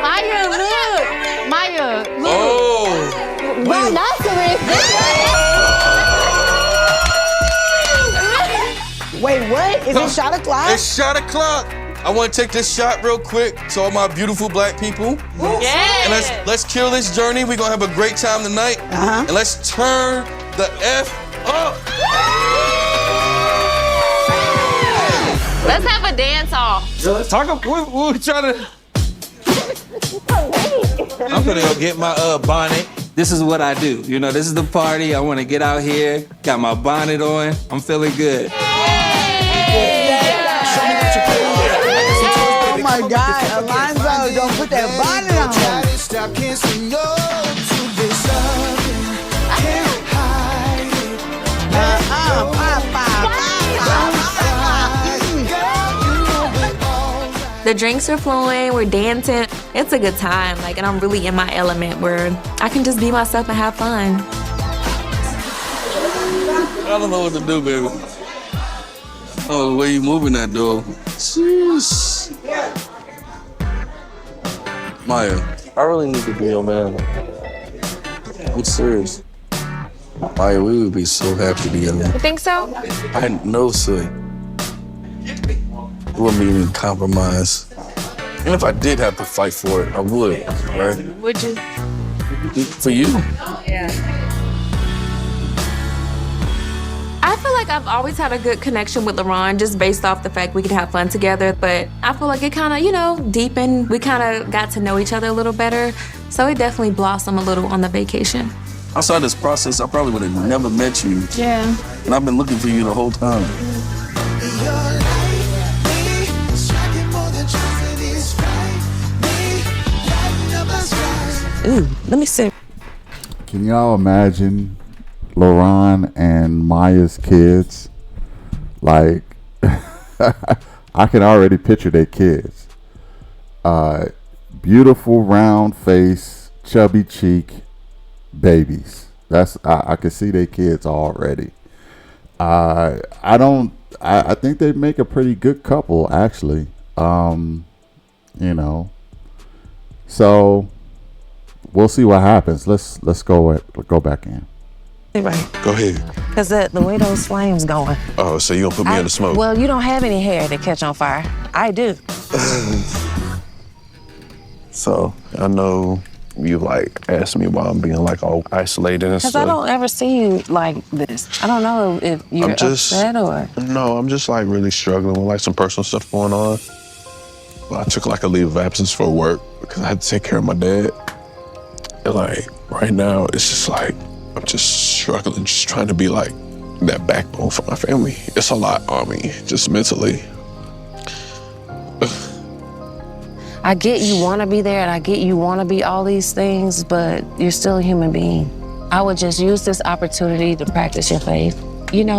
Maya, look. Maya, look. Oh. Rhinoceros. Wait, what? Is it shot o'clock? It's shot o'clock. I want to take this shot real quick to all my beautiful black people. Yeah. And let's kill this journey. We're going to have a great time tonight. And let's turn the F up. Let's have a dance off. What we trying to... I'm gonna go get my bonnet. This is what I do. You know, this is the party. I want to get out here. Got my bonnet on. I'm feeling good. Oh my God, Alonzo, don't put that bonnet on. Stop kissing no to this loving. Can't hide it. The drinks are flowing, we're dancing. It's a good time, like, and I'm really in my element where I can just be myself and have fun. I don't know what to do, baby. Oh, the way you moving that door. Jeez. Maya, I really need to be your man. I'm serious. Maya, we would be so happy together. You think so? I know so. We wouldn't even compromise. And if I did have to fight for it, I would, right? Would you? For you? Yeah. I feel like I've always had a good connection with LaRon just based off the fact we could have fun together, but I feel like it kind of, deepened. We kind of got to know each other a little better, so it definitely blossomed a little on the vacation. Outside this process, I probably would have never met you. Yeah. And I've been looking for you the whole time. Ooh, let me see. Can y'all imagine LaRon and Maya's kids? Like, I can already picture their kids. Beautiful round face, chubby cheek babies. I can see their kids already. I think they make a pretty good couple, actually. So we'll see what happens. Let's go back in. Right. Go ahead. Because the way those flames going. Oh, so you gonna put me in the smoke? Well, you don't have any hair to catch on fire. I do. So I know you asked me why I'm being all isolated and Because stuff. I don't ever see you like this. I don't know if you're upset or... No, I'm just really struggling with some personal stuff going on. Well, I took a leave of absence for work because I had to take care of my dad. And right now, it's just I'm just struggling, just trying to be that backbone for my family. It's a lot on me, just mentally. I get you want to be there and I get you want to be all these things, but you're still a human being. I would just use this opportunity to practice your faith.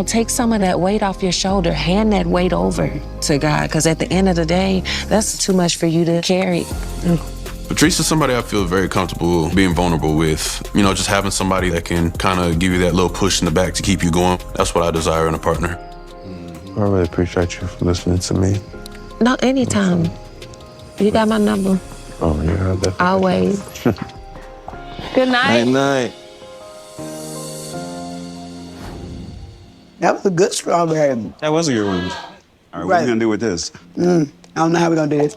Take some of that weight off your shoulder, hand that weight over to God, because at the end of the day, that's too much for you to carry. Patrice is somebody I feel very comfortable being vulnerable with. Just having somebody that can kind of give you that little push in the back to keep you going. That's what I desire in a partner. I really appreciate you for listening to me. No, anytime. You got my number. Oh, yeah, definitely. Always. Good night. Night. That was a good strawberry. That was a good one. All right, what are we gonna do with this? I don't know how we're gonna do this.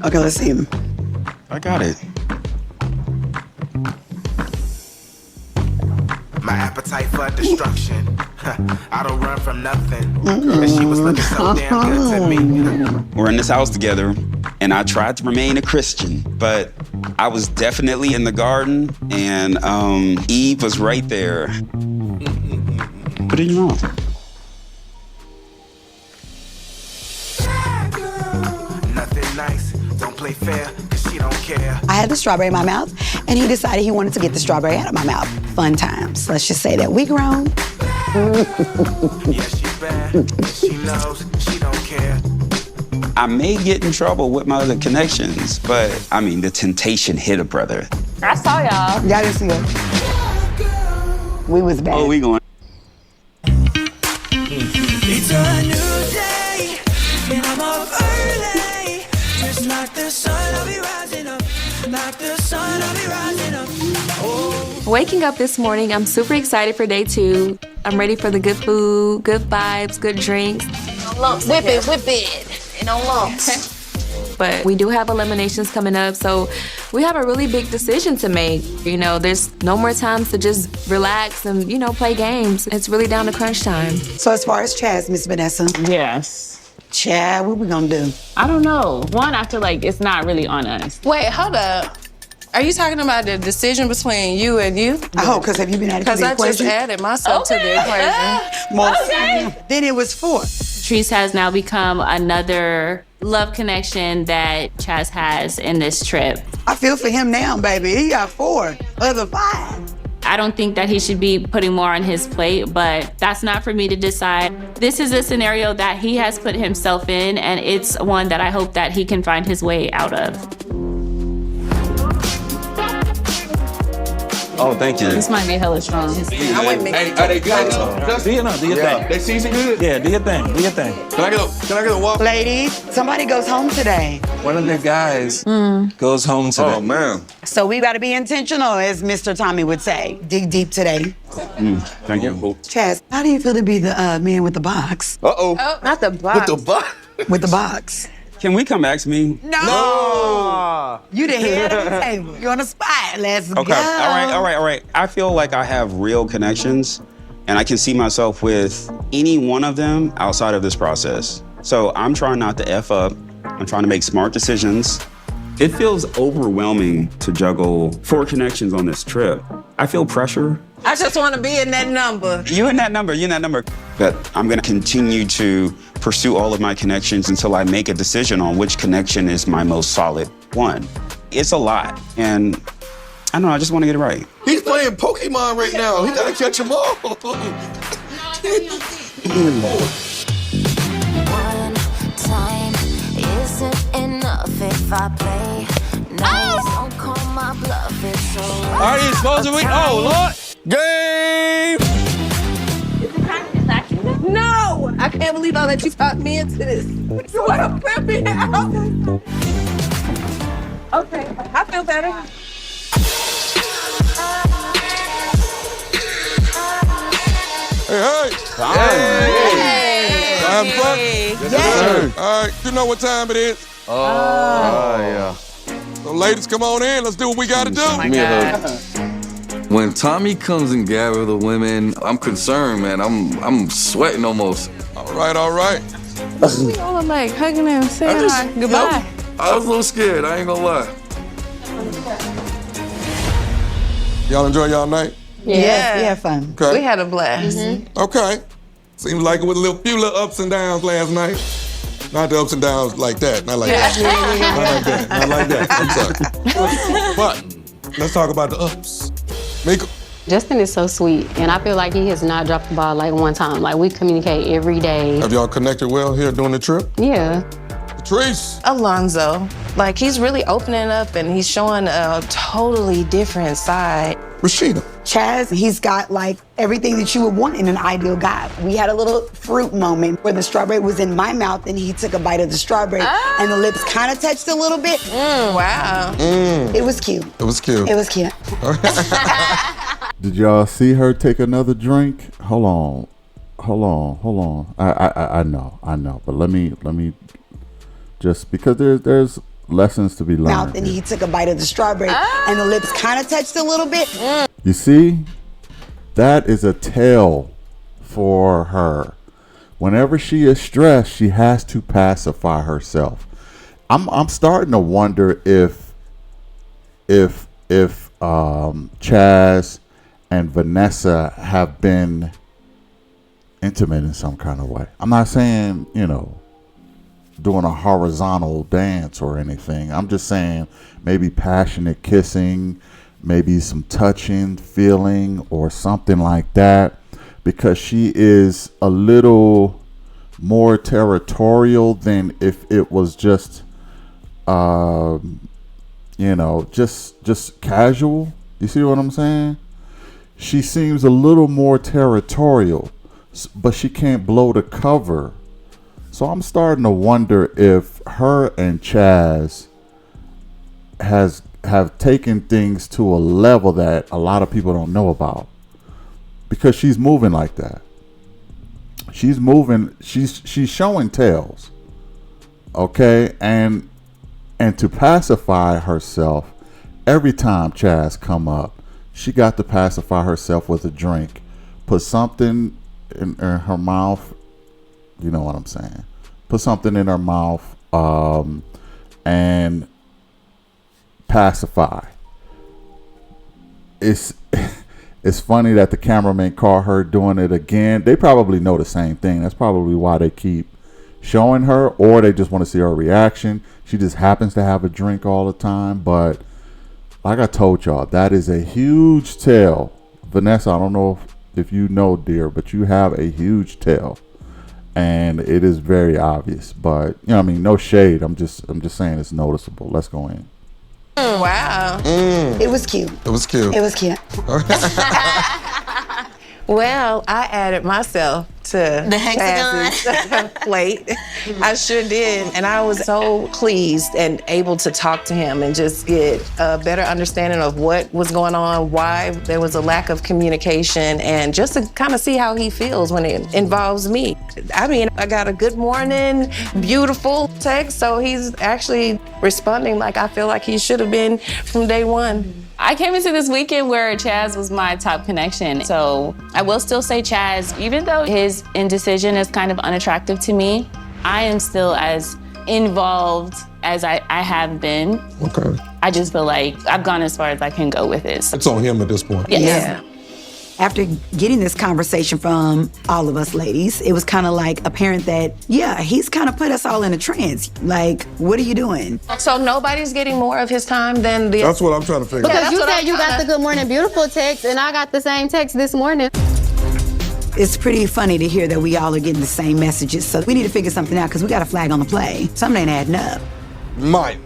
Okay, let's see. I got it. My appetite for destruction. I don't run from nothing. And she was looking so damn good to me. We're in this house together, and I tried to remain a Christian, but I was definitely in the garden, and Eve was right there. Put it in your mouth. Nothing nice. Don't play fair, cause she don't care. I had the strawberry in my mouth, and he decided he wanted to get the strawberry out of my mouth. Fun times. Let's just say that we grown. Yeah, she's bad. She knows she don't care. I may get in trouble with my other connections, but the temptation hit a brother. I saw y'all. Y'all didn't see us. We was bad. Oh, we going. It's a new day, and I'm up early. Just like the sun, I'll be rising up. Like the sun, I'll be rising up. Oh. Waking up this morning, I'm super excited for day 2. I'm ready for the good food, good vibes, good drinks. Whip it. no lumps. But we do have eliminations coming up, so we have a really big decision to make. You know, there's no more times to just relax and, you know, play games. It's really down to crunch time. So as far as Chaz, Miss Vanessa. Yes. Chad, what we gonna do? I don't know. One, I feel like it's not really on us. Wait, hold up. Are you talking about the decision between you and you? Oh, because have you been added to Because the I just equation? added myself to the equation. Then it was 4. Patrice has now become another love connection that Chaz has in this trip. I feel for him now, baby. He got 4 other 5. I don't think that he should be putting more on his plate, but that's not for me to decide. This is a scenario that he has put himself in, and it's one that I hope that he can find his way out of. Oh, thank you. This might be hella strong. I wouldn't make it. Are they good? Do your thing. They season good? Yeah, do your thing. Do your thing. Can I get a walk? Ladies, somebody goes home today. One of the guys goes home today. Oh, man. So we gotta be intentional, as Mr. Tommy would say. Dig deep today. Thank you. Chaz, how do you feel to be the man with the box? Uh-oh. Oh, not the box. With the butt? With the box. Can we come ask me? No! You the head of the table. You're on the spot. Let's Okay. go. All right. I feel like I have real connections, and I can see myself with any one of them outside of this process. So I'm trying not to F up. I'm trying to make smart decisions. It feels overwhelming to juggle 4 connections on this trip. I feel pressure. I just want to be in that number. You're in that number. But I'm going to continue to pursue all of my connections until I make a decision on which connection is my most solid one. It's a lot, and I don't know, I just want to get it right. He's playing Pokemon right now. He gotta catch them all. One time isn't enough if I play. No, don't call my bluff. It's so Are you supposed to be? Oh, Lord. Game! No! I can't believe I let you talk me into this. You want to flip me out? Okay, I feel better. Hey. Time fun? Yes, sir. All right, you know what time it is. Yeah. So ladies, come on in. Let's do what we gotta do. Give me a hug. When Tommy comes and gathers the women, I'm concerned, man. I'm sweating almost. All right. Oh, I'm like hugging him, saying hi, goodbye. I was a little scared, I ain't gonna lie. Y'all enjoy y'all night? Yes, we had fun. Okay. We had a blast. Okay. Seems like it was a few little ups and downs last night. Not the ups and downs like that. Not like that. Not like that. I'm sorry. But let's talk about the ups. Mika. Justin is so sweet, and I feel like he has not dropped the ball like one time. Like, we communicate every day. Have y'all connected well here during the trip? Yeah. Patrice. Alonzo, like he's really opening up and he's showing a totally different side. Rashida. Chaz, he's got like everything that you would want in an ideal guy. We had a little fruit moment where the strawberry was in my mouth and he took a bite of the strawberry and the lips kind of touched a little bit. Wow. It was cute. It was cute. It was cute. Did y'all see her take another drink? Hold on. I know. But let me just because there's lessons to be learned. Mouth and he took a bite of the strawberry and the lips kind of touched a little bit. You see, that is a tell for her. Whenever she is stressed, she has to pacify herself. I'm starting to wonder if Chaz and Vanessa have been intimate in some kind of way. I'm not saying, doing a horizontal dance or anything. I'm just saying maybe passionate kissing, maybe some touching, feeling, or something like that, because she is a little more territorial than if it was just just casual. You see what I'm saying? She seems a little more territorial, but she can't blow the cover. So I'm starting to wonder if her and Chaz have taken things to a level that a lot of people don't know about, because she's moving like that. She's moving. She's showing tails. Okay, and to pacify herself, every time Chaz come up, she got to pacify herself with a drink, put something in her mouth. You know what I'm saying? Put something in her mouth, and pacify. It's funny that the cameraman caught her doing it again. They probably know the same thing. That's probably why they keep showing her, or they just want to see her reaction. She just happens to have a drink all the time. But like I told y'all, that is a huge tail. Vanessa, I don't know if you know, dear, but you have a huge tail, and it is very obvious. But you know what I mean, no shade. I'm just saying it's noticeable. Let's go in. Wow. It was cute. It was cute. It was cute. Well, I added myself to The hexagon. Chaz's plate. I sure did. And I was so pleased and able to talk to him and just get a better understanding of what was going on, why there was a lack of communication, and just to kind of see how he feels when it involves me. I mean, I got a good morning, beautiful text, so he's actually responding like I feel like he should have been from day one. I came into this weekend where Chaz was my top connection. So I will still say Chaz, even though his indecision is kind of unattractive to me, I am still as involved as I have been. Okay. I just feel like I've gone as far as I can go with it. It's on him at this point. Yes. Yeah. After getting this conversation from all of us ladies, it was kind of like apparent that, yeah, he's kind of put us all in a trance. Like, what are you doing? So nobody's getting more of his time than the... That's what I'm trying to figure out. Because you said you got the Good Morning Beautiful text, and I got the same text this morning. It's pretty funny to hear that we all are getting the same messages. So we need to figure something out because we got a flag on the play. Something ain't adding up. Mike.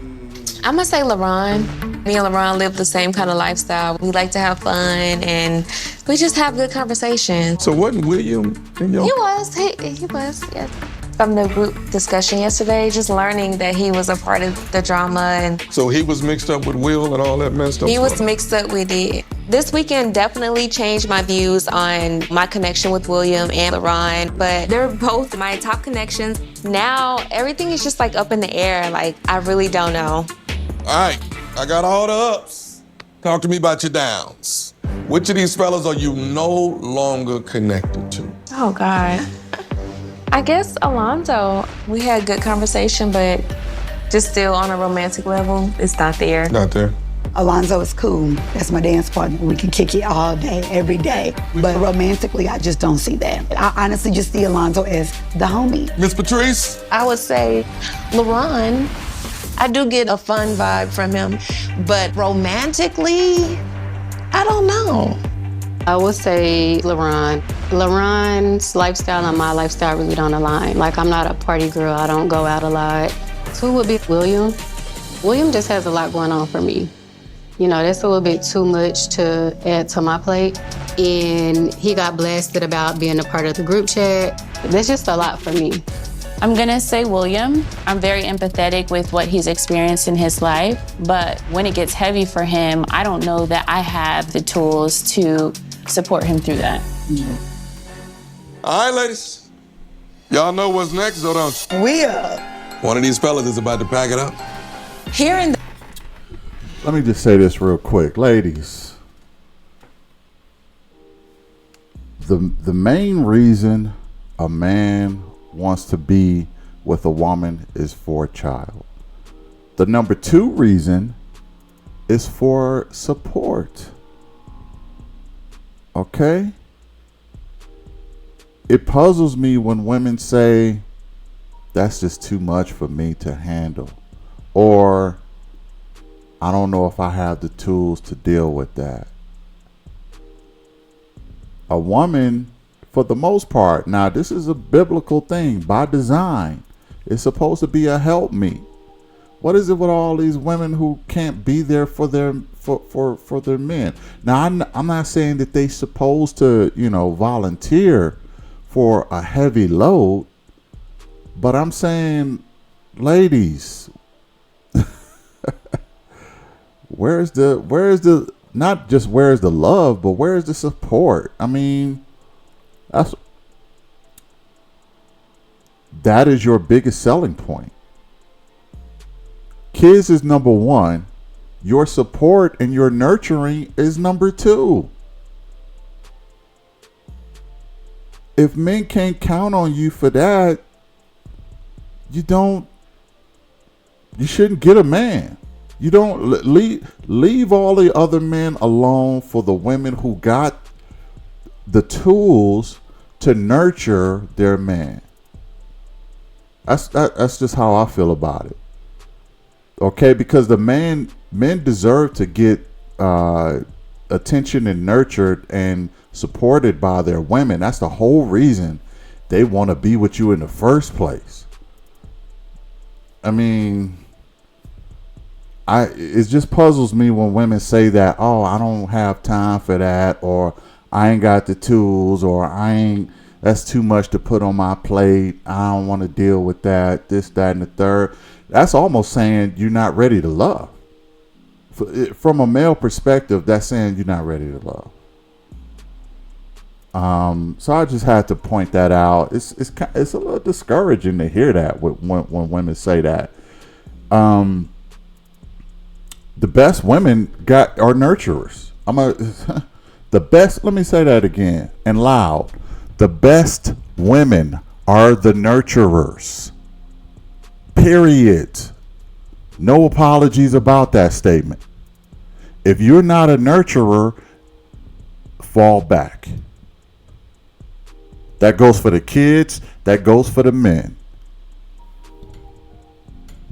I'm gonna say LaRon. Me and LaRon live the same kind of lifestyle. We like to have fun and we just have good conversation. So wasn't William in your... He was, yeah. From the group discussion yesterday, just learning that he was a part of the drama and So he was mixed up with Will and all that messed up he was stuff? mixed up with it. This weekend definitely changed my views on my connection with William and LaRon, but they're both my top connections. Now, everything is just like up in the air. Like, I really don't know. All right, I got all the ups. Talk to me about your downs. Which of these fellas are you no longer connected to? Oh, God. I guess Alonzo. We had good conversation, but just still on a romantic level, it's not there. Not there. Alonzo is cool. That's my dance partner. We can kick it all day, every day. But romantically, I just don't see that. I honestly just see Alonzo as the homie. Miss Patrice? I would say LaRon. I do get a fun vibe from him, but romantically, I don't know. I would say LaRon. LaRon's lifestyle and my lifestyle really don't align. Like, I'm not a party girl. I don't go out a lot. Two would be William. William just has a lot going on for me. You know, that's a little bit too much to add to my plate. And he got blasted about being a part of the group chat. That's just a lot for me. I'm gonna say William. I'm very empathetic with what he's experienced in his life, but when it gets heavy for him, I don't know that I have the tools to support him through that. All right, ladies. Y'all know what's next, though, don't you? We are. One of these fellas is about to pack it up. Hearing Let me just say this real quick, ladies. The main reason a man wants to be with a woman is for a child. The number two reason is for support. Okay? It puzzles me when women say, that's just too much for me to handle. Or, I don't know if I have the tools to deal with that. A woman, for the most part, now this is a biblical thing by design. It's supposed to be a helpmeet. What is it with all these women who can't be there for their for their men? Now I'm not saying that they supposed to, volunteer for a heavy load, but I'm saying, ladies, where's the not just where's the love, but where's the support? I mean, that is your biggest selling point. kids is number one. Your support and your nurturing is number two. If men can't count on you for that, you shouldn't get a man. You don't leave all the other men alone for the women who got the tools to nurture their man. That's just how I feel about it. Okay, because the men deserve to get attention and nurtured and supported by their women. That's the whole reason they want to be with you in the first place. I mean, it just puzzles me when women say that, oh, I don't have time for that, or I ain't got the tools, or that's too much to put on my plate. I don't want to deal with that, this, that, and the third. That's almost saying you're not ready to love. From a male perspective, that's saying you're not ready to love. So I just had to point that out. It's a little discouraging to hear that when women say that. The best women are nurturers. The best. Let me say that again and loud. The best women are the nurturers. Period. No apologies about that statement. If you're not a nurturer, fall back. That goes for the kids. That goes for the men.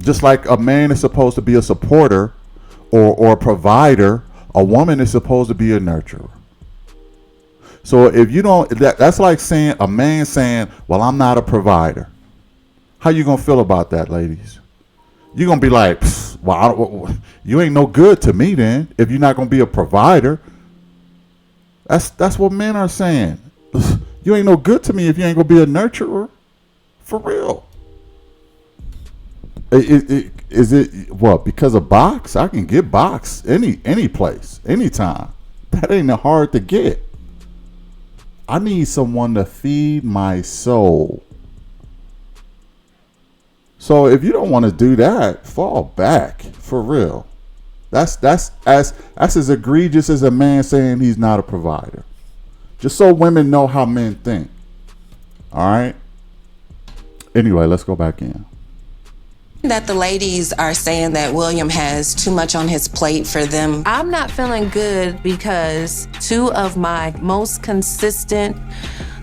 Just like a man is supposed to be a supporter or a provider, a woman is supposed to be a nurturer. So if you don't, that's like saying a man saying, well, I'm not a provider. How you going to feel about that, ladies? You're going to be like, well, you ain't no good to me then if you're not going to be a provider. That's what men are saying. You ain't no good to me if you ain't going to be a nurturer. For real. Is it what? Because of box? I can get box any place, anytime. That ain't hard to get. I need someone to feed my soul. So if you don't want to do that, fall back for real. That's as egregious as a man saying he's not a provider. Just so women know how men think. All right. Anyway, let's go back in. That the ladies are saying that William has too much on his plate for them. I'm not feeling good because two of my most consistent,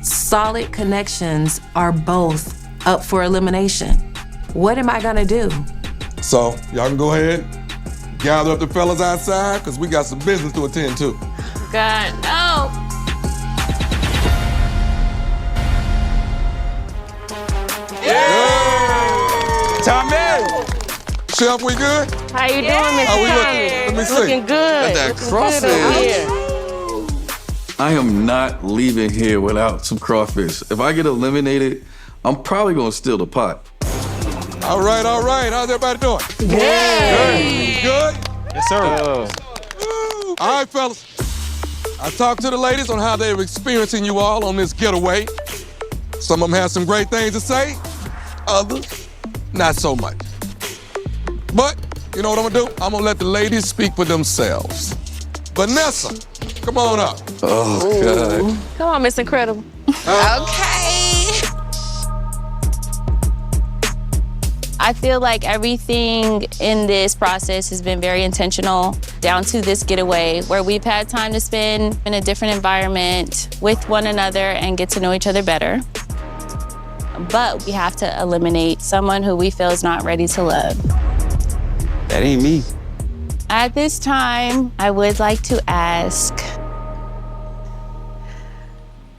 solid connections are both up for elimination. What am I gonna do? So, y'all can go ahead, gather up the fellas outside, because we got some business to attend to. God, no. Tommy! Chef, we good? How you doing, Mr. How we Tommy? looking? Let me see. Looking good. That Looking crawfish. good over here. I am not leaving here without some crawfish. If I get eliminated, I'm probably gonna steal the pot. All right. How's everybody doing? Good. Good? Yes, sir. All right, fellas. I talked to the ladies on how they were experiencing you all on this getaway. Some of them had some great things to say. Others, not so much. But, you know what I'm gonna do? I'm gonna let the ladies speak for themselves. Vanessa, come on up. Oh, God. Come on, Miss Incredible. Okay. I feel like everything in this process has been very intentional, down to this getaway where we've had time to spend in a different environment with one another and get to know each other better. But we have to eliminate someone who we feel is not ready to love. That ain't me. At this time, I would like to ask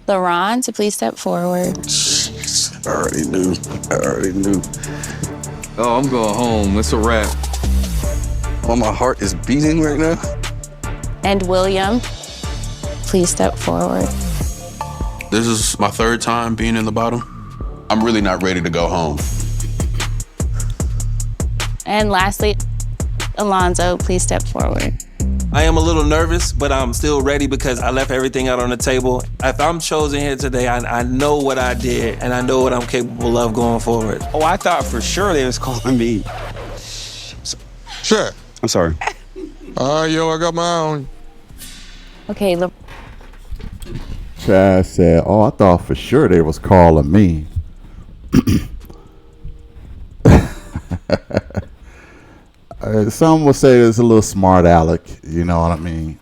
LaRon to please step forward. I already knew. Oh, I'm going home. It's a wrap. Oh, my heart is beating right now. And William, please step forward. This is my third time being in the bottom. I'm really not ready to go home. And lastly, Alonzo, please step forward. I am a little nervous, but I'm still ready because I left everything out on the table. If I'm chosen here today, I know what I did and I know what I'm capable of going forward. Oh, I thought for sure they was calling me. Sure. I'm sorry. Yo, I got my own. Okay, Chaz said, "Oh, I thought for sure they was calling me." Some will say it's a little smart aleck, you know what I mean?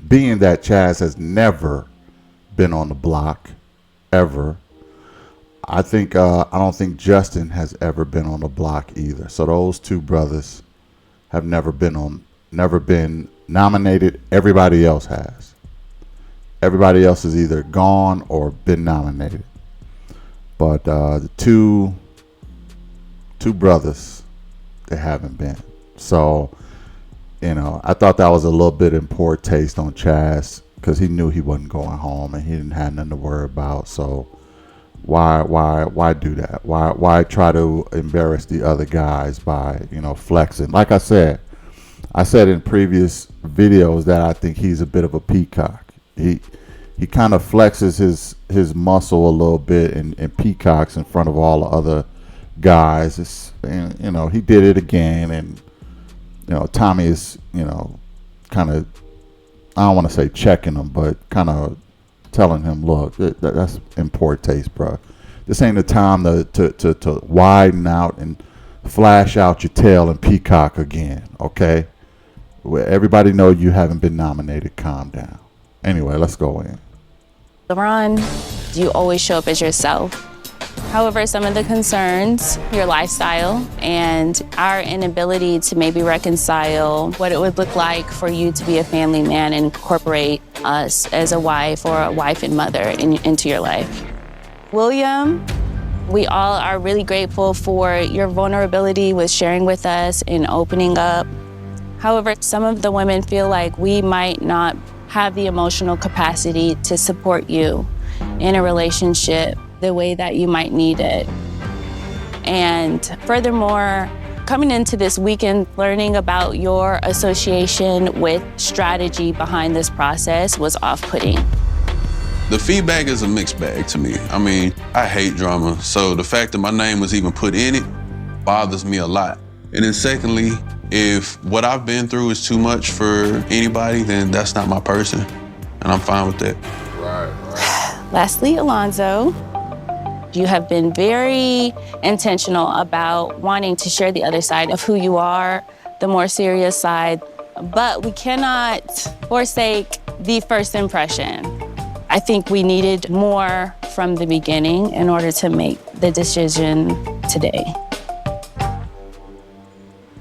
Being that Chaz has never been on the block, ever. I don't think Justin has ever been on the block either. So those two brothers have never been nominated. Everybody else has. Everybody else is either gone or been nominated. But the two brothers, they haven't been. So, I thought that was a little bit in poor taste on Chaz because he knew he wasn't going home and he didn't have nothing to worry about. So why do that? Why try to embarrass the other guys by, flexing? Like I said in previous videos that I think he's a bit of a peacock. He kind of flexes his muscle a little bit and peacocks in front of all the other guys. He did it again, and Tommy is kind of, I don't want to say checking him, but kind of telling him, look, that's in poor taste, bro. This ain't the time to widen out and flash out your tail and peacock again, okay? Everybody know you haven't been nominated. Calm down. Anyway, let's go in. LeBron, you always show up as yourself. However, some of the concerns, your lifestyle, and our inability to maybe reconcile what it would look like for you to be a family man and incorporate us as a wife or a wife and mother into your life. William, we all are really grateful for your vulnerability with sharing with us and opening up. However, some of the women feel like we might not have the emotional capacity to support you in a relationship the way that you might need it. And furthermore, coming into this weekend, learning about your association with strategy behind this process was off-putting. The feedback is a mixed bag to me. I mean, I hate drama, so the fact that my name was even put in it bothers me a lot. And then secondly, if what I've been through is too much for anybody, then that's not my person, and I'm fine with that. Right. Lastly, Alonzo, you have been very intentional about wanting to share the other side of who you are, the more serious side, but we cannot forsake the first impression. I think we needed more from the beginning in order to make the decision today.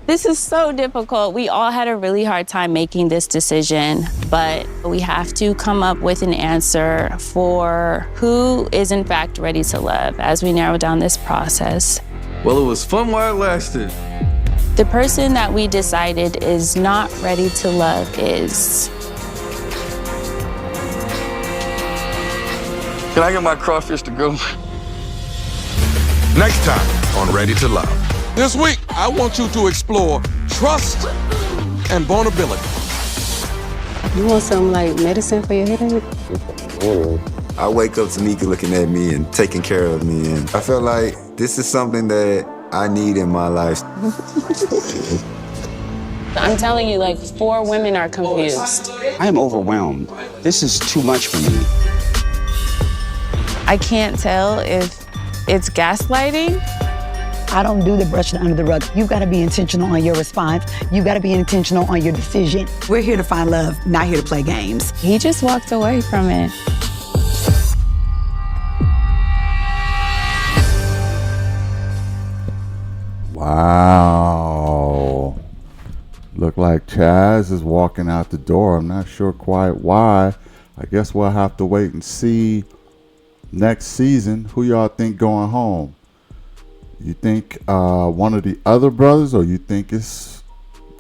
This is so difficult. We all had a really hard time making this decision, but we have to come up with an answer for who is in fact ready to love as we narrow down this process. Well, it was fun while it lasted. The person that we decided is not ready to love is... Can I get my crawfish to go? Next time on Ready to Love. This week, I want you to explore trust and vulnerability. You want some like medicine for your headache? I wake up to Nika looking at me and taking care of me, and I feel like this is something that I need in my life. I'm telling you, like, 4 women are confused. I am overwhelmed. This is too much for me. I can't tell if it's gaslighting. I don't do the brushing under the rug. You've got to be intentional on your response. You've got to be intentional on your decision. We're here to find love, not here to play games. He just walked away from it. Wow. Look like Chaz is walking out the door. I'm not sure quite why. I guess we'll have to wait and see next season. Who y'all think going home? You think one of the other brothers, or you think it's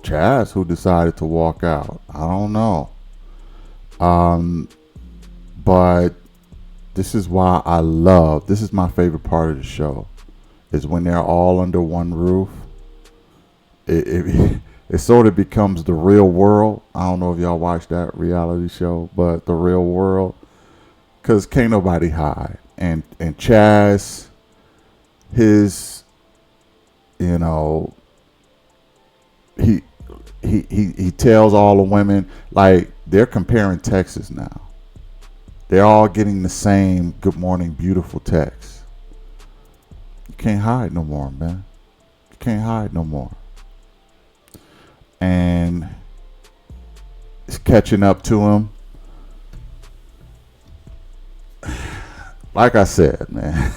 Chaz who decided to walk out? I don't know. But this is why this is my favorite part of the show, is when they're all under one roof. It sort of becomes The Real World. I don't know if y'all watch that reality show, but The Real World, because can't nobody hide. And Chaz, his, he tells all the women, like, they're comparing texts now. They're all getting the same "good morning, beautiful" text. You can't hide no more, man. You can't hide no more. And it's catching up to him. Like I said, man,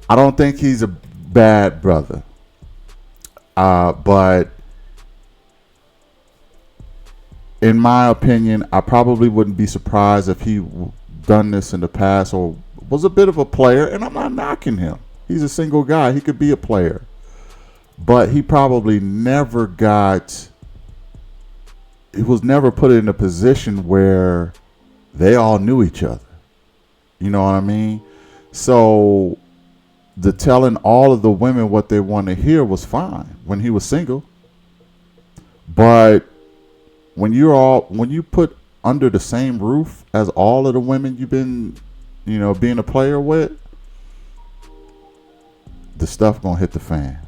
I don't think he's a bad brother. But in my opinion, I probably wouldn't be surprised if he done this in the past or was a bit of a player. And I'm not knocking him. He's a single guy. He could be a player. But he probably never he was never put in a position where they all knew each other. You know what I mean? So the telling all of the women what they want to hear was fine when he was single. But when you put under the same roof as all of the women you've been, being a player with, the stuff gonna hit the fan.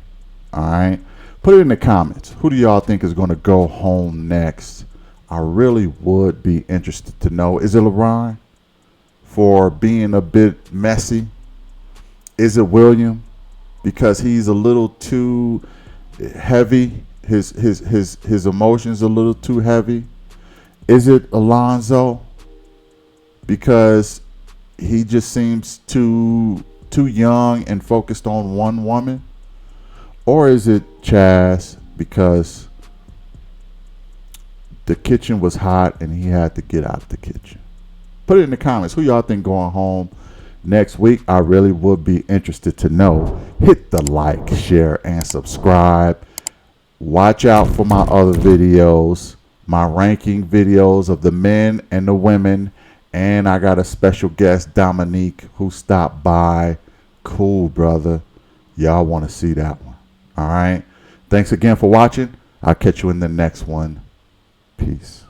All right, put it in the comments. Who do y'all think is gonna go home next? I really would be interested to know. Is it LeBron for being a bit messy? Is it William because he's a little too heavy? His emotions a little too heavy? Is it Alonzo because he just seems too young and focused on one woman? Or is it Chaz because the kitchen was hot and he had to get out of the kitchen? Put it in the comments. Who y'all think going home next week? I really would be interested to know. Hit the like, share, and subscribe. Watch out for my other videos, my ranking videos of the men and the women. And I got a special guest, Dominique, who stopped by. Cool, brother. Y'all want to see that one. All right. Thanks again for watching. I'll catch you in the next one. Peace.